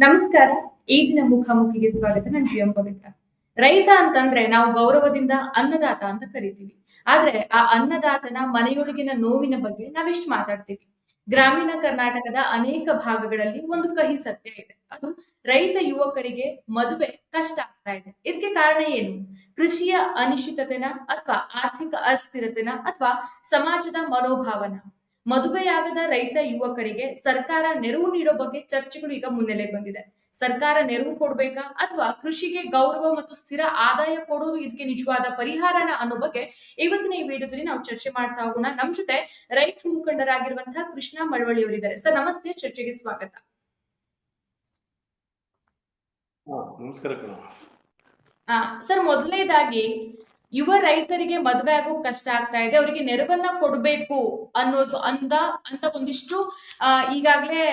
ನಮಸ್ಕಾರ. ಈ ದಿನ ಮುಖಾಮುಖಿಗೆ ಸ್ವಾಗತ. ನಾನು ಜಿಎಂ ಪವಿತ್ರ. ರೈತ ಅಂತಂದ್ರೆ ನಾವು ಗೌರವದಿಂದ ಅನ್ನದಾತ ಅಂತ ಕರಿತೀವಿ. ಆದ್ರೆ ಆ ಅನ್ನದಾತನ ಮನೆಯೊಳಗಿನ ನೋವಿನ ಬಗ್ಗೆ ನಾವೆಷ್ಟು ಮಾತಾಡ್ತೀವಿ. ಗ್ರಾಮೀಣ ಕರ್ನಾಟಕದ ಅನೇಕ ಭಾಗಗಳಲ್ಲಿ ಒಂದು ಕಹಿ ಸತ್ಯ ಇದೆ. ಅದು ರೈತ ಯುವಕರಿಗೆ ಮದುವೆ ಕಷ್ಟ ಆಗ್ತಾ ಇದೆ. ಇದಕ್ಕೆ ಕಾರಣ ಏನು? ಕೃಷಿಯ ಅನಿಶ್ಚಿತತೆನ ಅಥವಾ ಆರ್ಥಿಕ ಅಸ್ಥಿರತೆನ ಅಥವಾ ಸಮಾಜದ ಮನೋಭಾವನ? ಮದುವೆಯಾಗದ ರೈತ ಯುವಕರಿಗೆ ಸರ್ಕಾರ ನೆರವು ನೀಡೋ ಬಗ್ಗೆ ಚರ್ಚೆಗಳು ಈಗ ಮುನ್ನೆಲೆಗೆ ಬಂದಿದೆ. ಸರ್ಕಾರ ನೆರವು ಕೊಡ್ಬೇಕಾ ಅಥವಾ ಕೃಷಿಗೆ ಗೌರವ ಮತ್ತು ಸ್ಥಿರ ಆದಾಯ ಕೊಡೋದು ಇದಕ್ಕೆ ನಿಜವಾದ ಪರಿಹಾರನ ಅನ್ನೋ ಬಗ್ಗೆ ಇವತ್ತಿನ ಈ ವಿಡಿಯೋದಲ್ಲಿ ನಾವು ಚರ್ಚೆ ಮಾಡ್ತಾ ಹೋಗೋಣ. ನಮ್ ಜೊತೆ ರೈತ ಮುಖಂಡರಾಗಿರುವಂತಹ ಕೃಷ್ಣ ಮಳವಳ್ಳಿ ಅವರಿದ್ದಾರೆ. ಸರ್ ನಮಸ್ತೆ, ಚರ್ಚೆಗೆ ಸ್ವಾಗತ. ನಮಸ್ಕಾರ. ಸರ್, ಮೊದಲನೇದಾಗಿ ಯುವ ರೈತರಿಗೆ ಮದುವೆ ಆಗೋ ಕಷ್ಟ ಆಗ್ತಾ ಇದೆ, ಅವರಿಗೆ ನೆರವನ್ನ ಕೊಡಬೇಕು ಅನ್ನೋದು ಅಂತ ಒಂದಿಷ್ಟು ಈಗಾಗಲೇ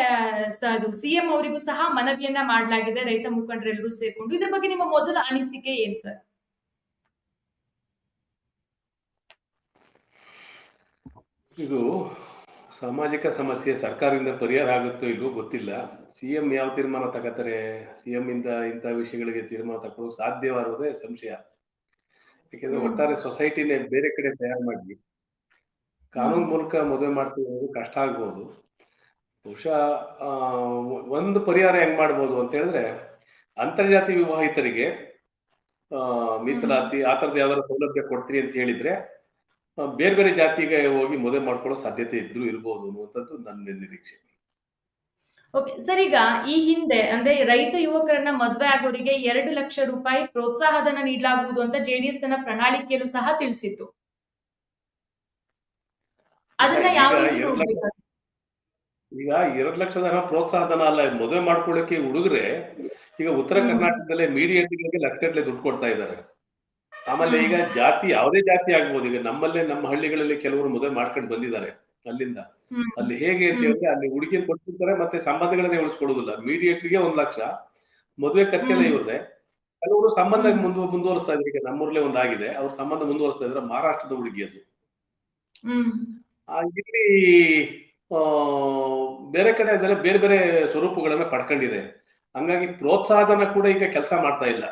ಅದು ಸಿಎಂ ಅವರಿಗೂ ಸಹ ಮನವಿಯನ್ನ ಮಾಡಲಾಗಿದೆ, ರೈತ ಮುಖಂಡರೆಲ್ಲರೂ ಸೇರ್ಕೊಂಡು. ಇದ್ರ ಬಗ್ಗೆ ನಿಮ್ಮ ಮೊದಲ ಅನಿಸಿಕೆ ಏನ್ ಸರ್? ಇದು ಸಾಮಾಜಿಕ ಸಮಸ್ಯೆ ಸರ್ಕಾರದಿಂದ ಪರಿಹಾರ ಆಗುತ್ತೋ ಇಲ್ವೋ ಗೊತ್ತಿಲ್ಲ. ಸಿಎಂ ಯಾವ ತೀರ್ಮಾನ ತಗೋತಾರೆ, ಸಿಎಂ ಇಂದ ಇಂಥ ವಿಷಯಗಳಿಗೆ ತೀರ್ಮಾನ ತಗೊಳ್ಳೋ ಸಾಧ್ಯವಾಗೋದೇ ಸಂಶಯ. ಯಾಕೆಂದ್ರೆ ಒಟ್ಟಾರೆ ಸೊಸೈಟಿನೇ ಬೇರೆ ಕಡೆ ತಯಾರು ಮಾಡಿ ಕಾನೂನು ಮೂಲಕ ಮದುವೆ ಮಾಡ್ತಿರೋದು ಕಷ್ಟ ಆಗ್ಬೋದು. ಬಹುಶಃ ಒಂದು ಪರಿಹಾರ ಹೆಂಗ್ ಮಾಡ್ಬೋದು ಅಂತ ಹೇಳಿದ್ರೆ, ಅಂತರ್ಜಾತಿ ವಿವಾಹಿತರಿಗೆ ಮೀಸಲಾತಿ ಆ ತರದ ಯಾವ್ದಾದ್ರು ಸೌಲಭ್ಯ ಕೊಡ್ತೀರಿ ಅಂತ ಹೇಳಿದ್ರೆ ಬೇರೆ ಬೇರೆ ಜಾತಿಗೆ ಹೋಗಿ ಮದುವೆ ಮಾಡ್ಕೊಳ್ಳೋ ಸಾಧ್ಯತೆ ಇರ್ಬೋದು ಅನ್ನುವಂಥದ್ದು ನನ್ನ ನಿರೀಕ್ಷೆ. ಓಕೆ ಸರ್, ಈಗ ಈ ಹಿಂದೆ ಅಂದ್ರೆ ರೈತ ಯುವಕರನ್ನ ಮದುವೆ ಆಗೋರಿಗೆ 2 ಲಕ್ಷ ರೂಪಾಯಿ ಪ್ರೋತ್ಸಾಹಧನ ನೀಡಲಾಗುವುದು ಅಂತ ಜೆಡಿಎಸ್ ತನ್ನ ಪ್ರಣಾಳಿಕೆಯಲ್ಲೂ ಸಹ ತಿಳಿಸಿತ್ತು. ಅದನ್ನ ಯಾವ ರೀತಿ ನೋಡ್ಬೇಕು? ಈಗ 2 ಲಕ್ಷದ ಪ್ರೋತ್ಸಾಹಧನ ಅಲ್ಲ, ಮದುವೆ ಮಾಡ್ಕೊಳ್ಳಿಕ್ಕೆ ಹುಡುಗರೆ ಈಗ ಉತ್ತರ ಕರ್ನಾಟಕದಲ್ಲೇ ಮೀಡಿಯೇಟ್ಗಳಿಗೆ ಲಕ್ಷಗಟ್ಟಲೆ ದುಡ್ಡು ಕೊಡ್ತಾ ಇದ್ದಾರೆ. ಆಮೇಲೆ ಈಗ ಜಾತಿ ಯಾವುದೇ ಜಾತಿ ಆಗ್ಬೋದು. ಈಗ ನಮ್ಮಲ್ಲೇ ನಮ್ಮ ಹಳ್ಳಿಗಳಲ್ಲಿ ಕೆಲವರು ಮದುವೆ ಮಾಡ್ಕೊಂಡು ಬಂದಿದ್ದಾರೆ ಅಲ್ಲಿಂದ. ಅಲ್ಲಿ ಹೇಗೆ ಅಂತ ಹೇಳಿದ್ರೆ ಅಲ್ಲಿ ಹುಡುಗಿನ ಕೊಡ್ತಿರ್ತಾರೆ, ಮತ್ತೆ ಸಂಬಂಧಗಳನ್ನೇ ಉಳಿಸ್ಕೊಡುದಿಲ್ಲ. ಮೀಡಿಯೇಟ್ರಿಗೆ 1 ಲಕ್ಷ, ಮದುವೆ ಖರ್ಚೆಲ್ಲ ಇರುತ್ತೆ. ಕೆಲವರು ಸಂಬಂಧ ಮುಂದುವರಿಸ್ತಾ ಇದ್ದಾರೆ. ಈಗ ನಮ್ಮೂರ್ಲೆ ಒಂದಾಗಿದೆ, ಅವ್ರ ಸಂಬಂಧ ಮುಂದುವರಿಸ್ತಾ ಇದ್ರೆ ಮಹಾರಾಷ್ಟ್ರದ ಹುಡುಗಿ ಅದು. ಇಲ್ಲಿ ಬೇರೆ ಕಡೆ ಅದೆಲ್ಲ ಬೇರೆ ಬೇರೆ ಸ್ವರೂಪಗಳನ್ನ ಪಡ್ಕೊಂಡಿದೆ. ಹಂಗಾಗಿ ಪ್ರೋತ್ಸಾಹನ ಕೂಡ ಈಗ ಕೆಲಸ ಮಾಡ್ತಾ ಇಲ್ಲ.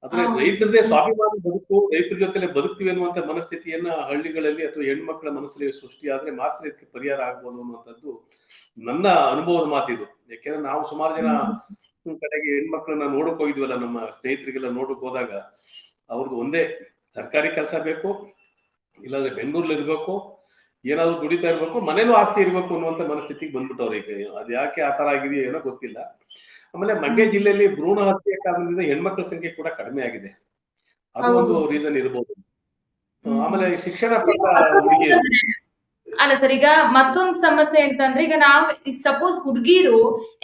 ಆದ್ರೆ ರೈತರದೇ ಸ್ವಾಭಿಮಾನ ಬದುಕು, ರೈತರ ಜೊತೆಲೆ ಬದುಕ್ತೀವಿ ಅನ್ನುವಂತ ಮನಸ್ಥಿತಿಯನ್ನ ಹಳ್ಳಿಗಳಲ್ಲಿ ಅಥವಾ ಹೆಣ್ಮಕ್ಳ ಮನಸ್ಸಲ್ಲಿ ಸೃಷ್ಟಿ ಆದ್ರೆ ಮಾತ್ರ ಇದಕ್ಕೆ ಪರಿಹಾರ ಆಗ್ಬೋದು ಅನ್ನುವಂಥದ್ದು ನನ್ನ ಅನುಭವದ ಮಾತಿದು. ಯಾಕೆಂದ್ರೆ ನಾವು ಸುಮಾರು ಜನ ಕಡೆಗೆ ಹೆಣ್ಮಕ್ಳನ್ನ ನೋಡಕ್ ಹೋಗಿದ್ವಲ್ಲ, ನಮ್ಮ ಸ್ನೇಹಿತರಿಗೆಲ್ಲ ನೋಡಕ್ ಹೋದಾಗ ಅವ್ರದ್ದು ಒಂದೇ ಸರ್ಕಾರಿ ಕೆಲಸ ಬೇಕು, ಇಲ್ಲಾಂದ್ರೆ ಬೆಂಗಳೂರಲ್ಲಿ ಇರ್ಬೇಕು, ಏನಾದ್ರು ದುಡಿತಾ ಇರ್ಬೇಕು, ಮನೇಲೂ ಆಸ್ತಿ ಇರ್ಬೇಕು ಅನ್ನುವಂತ ಮನಸ್ಥಿತಿಗೆ ಬಂದ್ಬಿಟ್ಟವ್ರೆ ಈಗ. ಅದ್ ಯಾಕೆ ಆತರ ಆಗಿದೆಯೋ ಏನೋ ಗೊತ್ತಿಲ್ಲ. ಆಮೇಲೆ ಮಂಡ್ಯ ಜಿಲ್ಲೆಯಲ್ಲಿ ಭ್ರೂಣ ಹತ್ಯೆ ಕಾರಣದಿಂದ ಹೆಣ್ಮಕ್ಳ ಸಂಖ್ಯೆ ಕೂಡ ಕಡಿಮೆ ಆಗಿದೆ. ಅದು ಒಂದು ರೀಸನ್ ಇರ್ಬೋದು. ಆಮೇಲೆ ಶಿಕ್ಷಣ ಅಲ್ಲ ಸರ್, ಈಗ ಮತ್ತೊಂದು ಸಮಸ್ಯೆ ಅಂತಂದ್ರೆ, ಈಗ ನಾವು ಸಪೋಸ್ ಹುಡುಗಿರು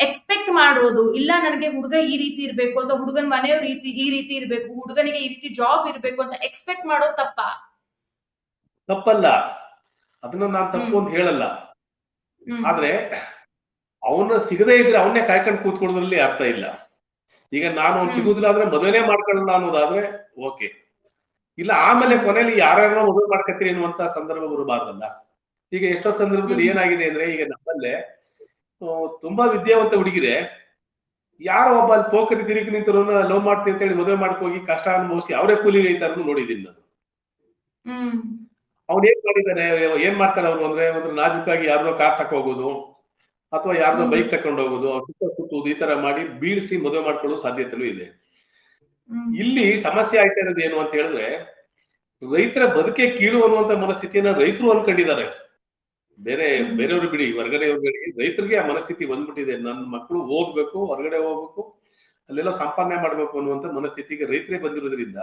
ಎಕ್ಸ್ಪೆಕ್ಟ್ ಮಾಡೋದು ಇಲ್ಲ, ನನಗೆ ಹುಡುಗ ಈ ರೀತಿ ಇರ್ಬೇಕು ಅಥವಾ ಹುಡುಗನ ಮನೆಯವ್ರ ಈ ರೀತಿ ಇರ್ಬೇಕು, ಹುಡುಗನಿಗೆ ಈ ರೀತಿ ಜಾಬ್ ಇರ್ಬೇಕು ಅಂತ ಎಕ್ಸ್ಪೆಕ್ಟ್ ಮಾಡೋದು ತಪ್ಪಲ್ಲ. ಅದನ್ನ ನಾನು ತಪ್ಪು ಅಂತ ಹೇಳಲ್ಲ. ಆದ್ರೆ ಅವನ್ನ ಸಿಗದೇ ಇದ್ರೆ ಅವನ್ನೇ ಕಾಯ್ಕೊಂಡು ಕೂತ್ಕೊಳ್ಳೋದ್ರಲ್ಲಿ ಅರ್ಥ ಇಲ್ಲ. ಈಗ ನಾನು ಅವ್ನು ಸಿಗುದಿಲ್ಲ ಆದ್ರೆ ಮದುವೆನೇ ಮಾಡ್ಕೊಳ್ಳಲ್ಲ ಅನ್ನೋದಾದ್ರೆ ಓಕೆ. ಇಲ್ಲ ಆಮೇಲೆ ಕೊನೆಯಲ್ಲಿ ಯಾರ್ಯಾರೋ ಮದುವೆ ಮಾಡ್ಕತ್ತೀರಿ ಅನ್ನುವಂತ ಸಂದರ್ಭ ಬರಬಾರ್ದಲ್ಲ. ಈಗ ಎಷ್ಟೋ ಸಂದರ್ಭದಲ್ಲಿ ಏನಾಗಿದೆ ಅಂದ್ರೆ, ಈಗ ನಮ್ಮಲ್ಲೇ ತುಂಬಾ ವಿದ್ಯಾವಂತ ಹುಡುಗಿರೆ ಯಾರೋ ಒಬ್ಬ ಅಲ್ಲಿ ಪೋಖರಿ ತಿರುಗಿ ನಿಂತರನ್ನ ಲವ್ ಮಾಡ್ತೀನಿ ಅಂತ ಹೇಳಿ ಮದುವೆ ಮಾಡ್ಕೋಗಿ ಕಷ್ಟ ಅನುಭವಿಸಿ ಅವರೇ ಕೂಲಿ ರೈತರನ್ನು ನೋಡಿದ್ದೀನಿ ನಾನು. ಅವ್ನು ಏನ್ ಮಾಡ್ತಾರೆ ಅವ್ರು ಅಂದ್ರೆ, ಒಂದು ನಾಜುಕಾಗಿ ಯಾರನ್ನೋ ಕಾರ್ ತಕೋಗೋದು ಅಥವಾ ಯಾರನ್ನೋ ಬೈಕ್ ತಕೊಂಡು ಹೋಗೋದು, ಅವ್ರ ಸುತ್ತೋದು, ಈ ತರ ಮಾಡಿ ಬೀಳಿಸಿ ಮದುವೆ ಮಾಡ್ಕೊಳ್ಳೋ ಸಾಧ್ಯತೆನೂ ಇದೆ. ಇಲ್ಲಿ ಸಮಸ್ಯೆ ಆಯ್ತಾ ಇರೋದು ಏನು ಅಂತ ಹೇಳಿದ್ರೆ, ರೈತರ ಬದುಕೆ ಕೀಳು ಅನ್ನುವಂತ ಮನಸ್ಥಿತಿಯನ್ನ ರೈತರು ಅನ್ಕೊಂಡಿದ್ದಾರೆ. ಬೇರೆಯವ್ರು ಬಿಡಿ, ಹೊರಗಡೆಯವ್ರು ಬಿಡಿ, ರೈತರಿಗೆ ಆ ಮನಸ್ಥಿತಿ ಬಂದ್ಬಿಟ್ಟಿದೆ. ನನ್ನ ಮಕ್ಕಳು ಓದ್ಬೇಕು, ಹೊರಗಡೆ ಹೋಗ್ಬೇಕು, ಅಲ್ಲೆಲ್ಲ ಸಂಪಾದನೆ ಮಾಡ್ಬೇಕು ಅನ್ನುವಂತ ಮನಸ್ಥಿತಿಗೆ ರೈತರೇ ಬಂದಿರೋದ್ರಿಂದ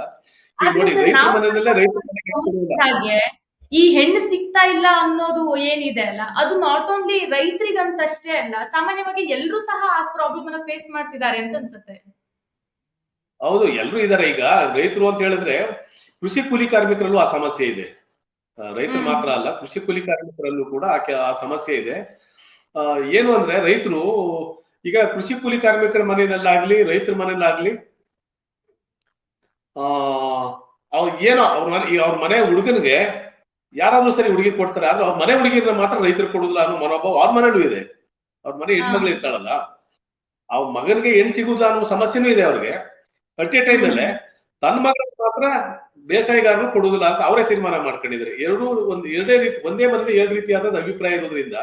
ಈ ಹೆಣ್ಣು ಸಿಗ್ತಾ ಇಲ್ಲ ಅನ್ನೋದು ಏನಿದೆ ಅಲ್ಲ, ಅದು ನಾಟ್ ಓನ್ಲಿ ರೈತರಿಗಂತಷ್ಟೇ ಅಲ್ಲ, ಸಾಮಾನ್ಯವಾಗಿ ಎಲ್ಲರೂ ಸಹ ಆ ಪ್ರಾಬ್ಲಮ್ ಅನ್ನ ಫೇಸ್ ಮಾಡ್ತಿದ್ದಾರೆ ಅಂತ ಅನ್ಸುತ್ತೆ. ಹೌದು, ಎಲ್ಲರೂ ಇದಾರೆ. ಈಗ ರೈತರು ಅಂತ ಹೇಳಿದ್ರೆ ಕೃಷಿ ಕೂಲಿ ಕಾರ್ಮಿಕರಲ್ಲೂ ಆ ಸಮಸ್ಯೆ ಇದೆ. ರೈತರು ಮಾತ್ರ ಅಲ್ಲ, ಕೃಷಿ ಕೂಲಿ ಕಾರ್ಮಿಕರಲ್ಲೂ ಕೂಡ ಆ ಸಮಸ್ಯೆ ಇದೆ. ಏನು ಅಂದ್ರೆ, ರೈತರು ಈಗ ಕೃಷಿ ಕೂಲಿ ಕಾರ್ಮಿಕರ ಮನೆಯಲ್ಲಾಗ್ಲಿ ರೈತರ ಮನೆಯಲ್ಲಾಗ್ಲಿ ಏನೋ ಅವ್ರ ಮನೆ ಹುಡುಗನಿಗೆ ಯಾರಾದ್ರೂ ಸರಿ ಹುಡುಗಿ ಕೊಡ್ತಾರೆ, ಆದ್ರೆ ಅವ್ರ ಮನೆ ಹುಡುಗಿನ ಮಾತ್ರ ರೈತರು ಕೊಡುದಿಲ್ಲ ಅನ್ನೋ ಮನೋಭಾವ ಅವ್ರ ಮನೇಲೂ ಇದೆ. ಅವ್ರ ಮನೆ ಹೆಣ್ಮಗಳು ಇರ್ತಾಳಲ್ಲ, ಆ ಮಗನಿಗೆ ಹೆಣ್ ಸಿಗುದಿಲ್ಲ ಅನ್ನೋ ಸಮಸ್ಯೆನೂ ಇದೆ ಅವ್ರಿಗೆ. ಅಟ್ ಎ ಟೈಮ್ ಅಲ್ಲೇ ತನ್ನ ಮಗನ ಮಾತ್ರ ಬೇಸಾಯಗಾರರು ಕೊಡುವುದಿಲ್ಲ ಅಂತ ಅವರೇ ತೀರ್ಮಾನ ಮಾಡ್ಕೊಂಡಿದ್ದಾರೆ. ಎರಡೇ ರೀತಿ, ಒಂದೇ ಮನೇಲಿ ಎರಡು ರೀತಿಯಾದ ಅಭಿಪ್ರಾಯ ಇರೋದ್ರಿಂದ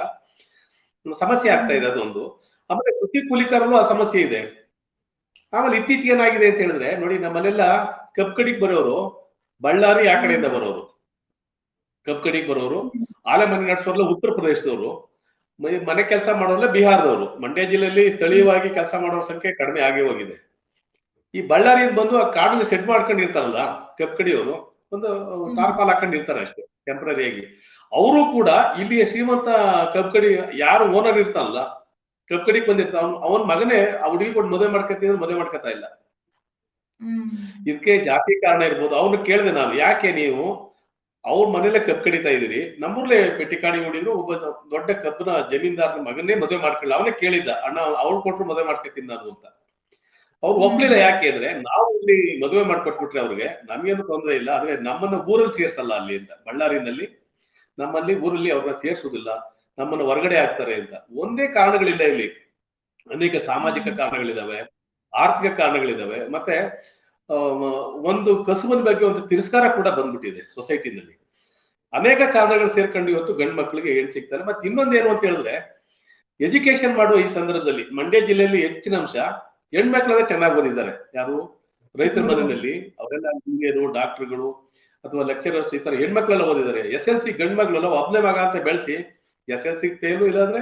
ಸಮಸ್ಯೆ ಆಗ್ತಾ ಇದೆ ಅದೊಂದು. ಆಮೇಲೆ ಕೃಷಿ ಕೂಲಿಕಾರರು ಆ ಸಮಸ್ಯೆ ಇದೆ. ಆಮೇಲೆ ಇತ್ತೀಚೆಗೆ ಏನಾಗಿದೆ ಅಂತ ಹೇಳಿದ್ರೆ ನೋಡಿ, ನಮ್ಮಲ್ಲೆಲ್ಲ ಕಬ್ಬು ಕಡಿಗೆ ಬರೋರು ಬಳ್ಳಾರಿ ಆ ಕಡೆಯಿಂದ ಬರೋರು, ಕಬ್ಬು ಕಡಿಗೆ ಬರೋರು, ಆಲೆ ಮನೆ ನಡೆಸೋರ್ಲ ಉತ್ತರ ಪ್ರದೇಶದವರು, ಮನೆ ಕೆಲಸ ಮಾಡೋರ್ಲ ಬಿಹಾರದವರು. ಮಂಡ್ಯ ಜಿಲ್ಲೆಯಲ್ಲಿ ಸ್ಥಳೀಯವಾಗಿ ಕೆಲಸ ಮಾಡೋರ ಸಂಖ್ಯೆ ಕಡಿಮೆ ಆಗಿ ಹೋಗಿದೆ. ಈ ಬಳ್ಳಾರಿಯಿಂದ ಬಂದು ಆ ಕಾಡಲ್ಲಿ ಸೆಟ್ ಮಾಡ್ಕೊಂಡಿರ್ತಾರಲ್ಲ ಕಬ್ಬು ಕಡಿಯೋರು, ಒಂದು ಟಾರ್ಪಾಲ್ ಹಾಕೊಂಡಿರ್ತಾರೆ ಅಷ್ಟೇ ಟೆಂಪ್ರರಿಯಾಗಿ. ಅವರು ಕೂಡ ಇಲ್ಲಿಯ ಶ್ರೀಮಂತ ಕಬ್ಬು ಕಡಿ ಯಾರು ಓನರ್ ಇರ್ತಾನಲ್ಲ, ಕಬ್ಬು ಕಡಿಗೆ ಬಂದಿರ್ತಾವ, ಅವನ ಮಗನೇ ಆ ಹುಡುಗಿ ಕೊಟ್ಟು ಮದುವೆ ಮಾಡ್ಕೊತೀನಿ, ಮದುವೆ ಮಾಡ್ಕೊತಾ ಇಲ್ಲ. ಇದಕ್ಕೆ ಜಾತಿ ಕಾರಣ ಇರ್ಬೋದು. ಅವ್ನು ಕೇಳಿದೆ ನಾನು, ಯಾಕೆ ನೀವು ಅವ್ರ ಮನೇಲೆ ಕಬ್ಬು ಕಡಿತಾ ಇದೀರಿ, ನಮ್ಮೂರ್ಲೆ ಪೆಟ್ಟಿಕಾಣಿ ಹೊಡಿದ್ರು, ಒಬ್ಬ ದೊಡ್ಡ ಕಬ್ಬನ ಜಮೀನ್ದಾರನ ಮಗನ್ನೇ ಮದುವೆ ಮಾಡ್ಕೊಳ್ಳಿ. ಅವನೇ ಕೇಳಿದ್ದ, ಅಣ್ಣ ಅವ್ಳು ಕೊಟ್ರು ಮದುವೆ ಮಾಡ್ಕೊತೀನಿ ನಾನು ಅಂತ. ಅವ್ರು ಒಪ್ಲಿಲ್ಲ. ಯಾಕೆ ಅಂದ್ರೆ, ನಾವು ಇಲ್ಲಿ ಮದುವೆ ಮಾಡ್ಕೊಟ್ಬಿಟ್ರೆ ಅವ್ರಿಗೆ ನಮ್ಗೇನು ತೊಂದರೆ ಇಲ್ಲ, ಆದ್ರೆ ನಮ್ಮನ್ನ ಊರಲ್ಲಿ ಸೇರ್ಸಲ್ಲ ಅಲ್ಲಿ ಅಂತ. ಬಳ್ಳಾರಿನಲ್ಲಿ ನಮ್ಮಲ್ಲಿ ಊರಲ್ಲಿ ಅವ್ರನ್ನ ಸೇರ್ಸುದಿಲ್ಲ, ನಮ್ಮನ್ನ ಹೊರಗಡೆ ಹಾಕ್ತಾರೆ ಅಂತ. ಒಂದೇ ಕಾರಣಗಳಿಲ್ಲ ಇಲ್ಲಿ, ಅನೇಕ ಸಾಮಾಜಿಕ ಕಾರಣಗಳಿದಾವೆ, ಆರ್ಥಿಕ ಕಾರಣಗಳಿದಾವೆ, ಮತ್ತೆ ಒಂದು ಕಸುಬಿನ ಬಗ್ಗೆ ಒಂದು ತಿರಸ್ಕಾರ ಕೂಡ ಬಂದ್ಬಿಟ್ಟಿದೆ ಸೊಸೈಟಿನಲ್ಲಿ. ಅನೇಕ ಕಾರಣಗಳು ಸೇರ್ಕೊಂಡು ಇವತ್ತು ಗಂಡು ಮಕ್ಕಳಿಗೆ ಹೆಣ್ ಸಿಗ್ತಾರೆ. ಮತ್ತೆ ಇನ್ನೊಂದೇನು ಅಂತ ಹೇಳಿದ್ರೆ, ಎಜುಕೇಶನ್ ಮಾಡುವ ಈ ಸಂದರ್ಭದಲ್ಲಿ ಮಂಡ್ಯ ಜಿಲ್ಲೆಯಲ್ಲಿ ಹೆಚ್ಚಿನ ಅಂಶ ಹೆಣ್ಮಕ್ಳೆಲ್ಲ ಚೆನ್ನಾಗಿ ಓದಿದ್ದಾರೆ. ಯಾರು ರೈತರ ಮನೆಯಲ್ಲಿ ಅವರೆಲ್ಲ ಇಂಜಿನಿಯರು, ಡಾಕ್ಟರ್ಗಳು ಅಥವಾ ಲೆಕ್ಚರರ್ಸ್, ಈ ತರ ಹೆಣ್ಮಕ್ಳೆಲ್ಲ ಓದಿದ್ದಾರೆ. SLC ಗಂಡು ಮಕ್ಳೆಲ್ಲ ಒಬ್ಬನೇ ಮಗ ಅಂತ ಬೆಳೆಸಿ SLC ಫೇಲು, ಇಲ್ಲಾಂದ್ರೆ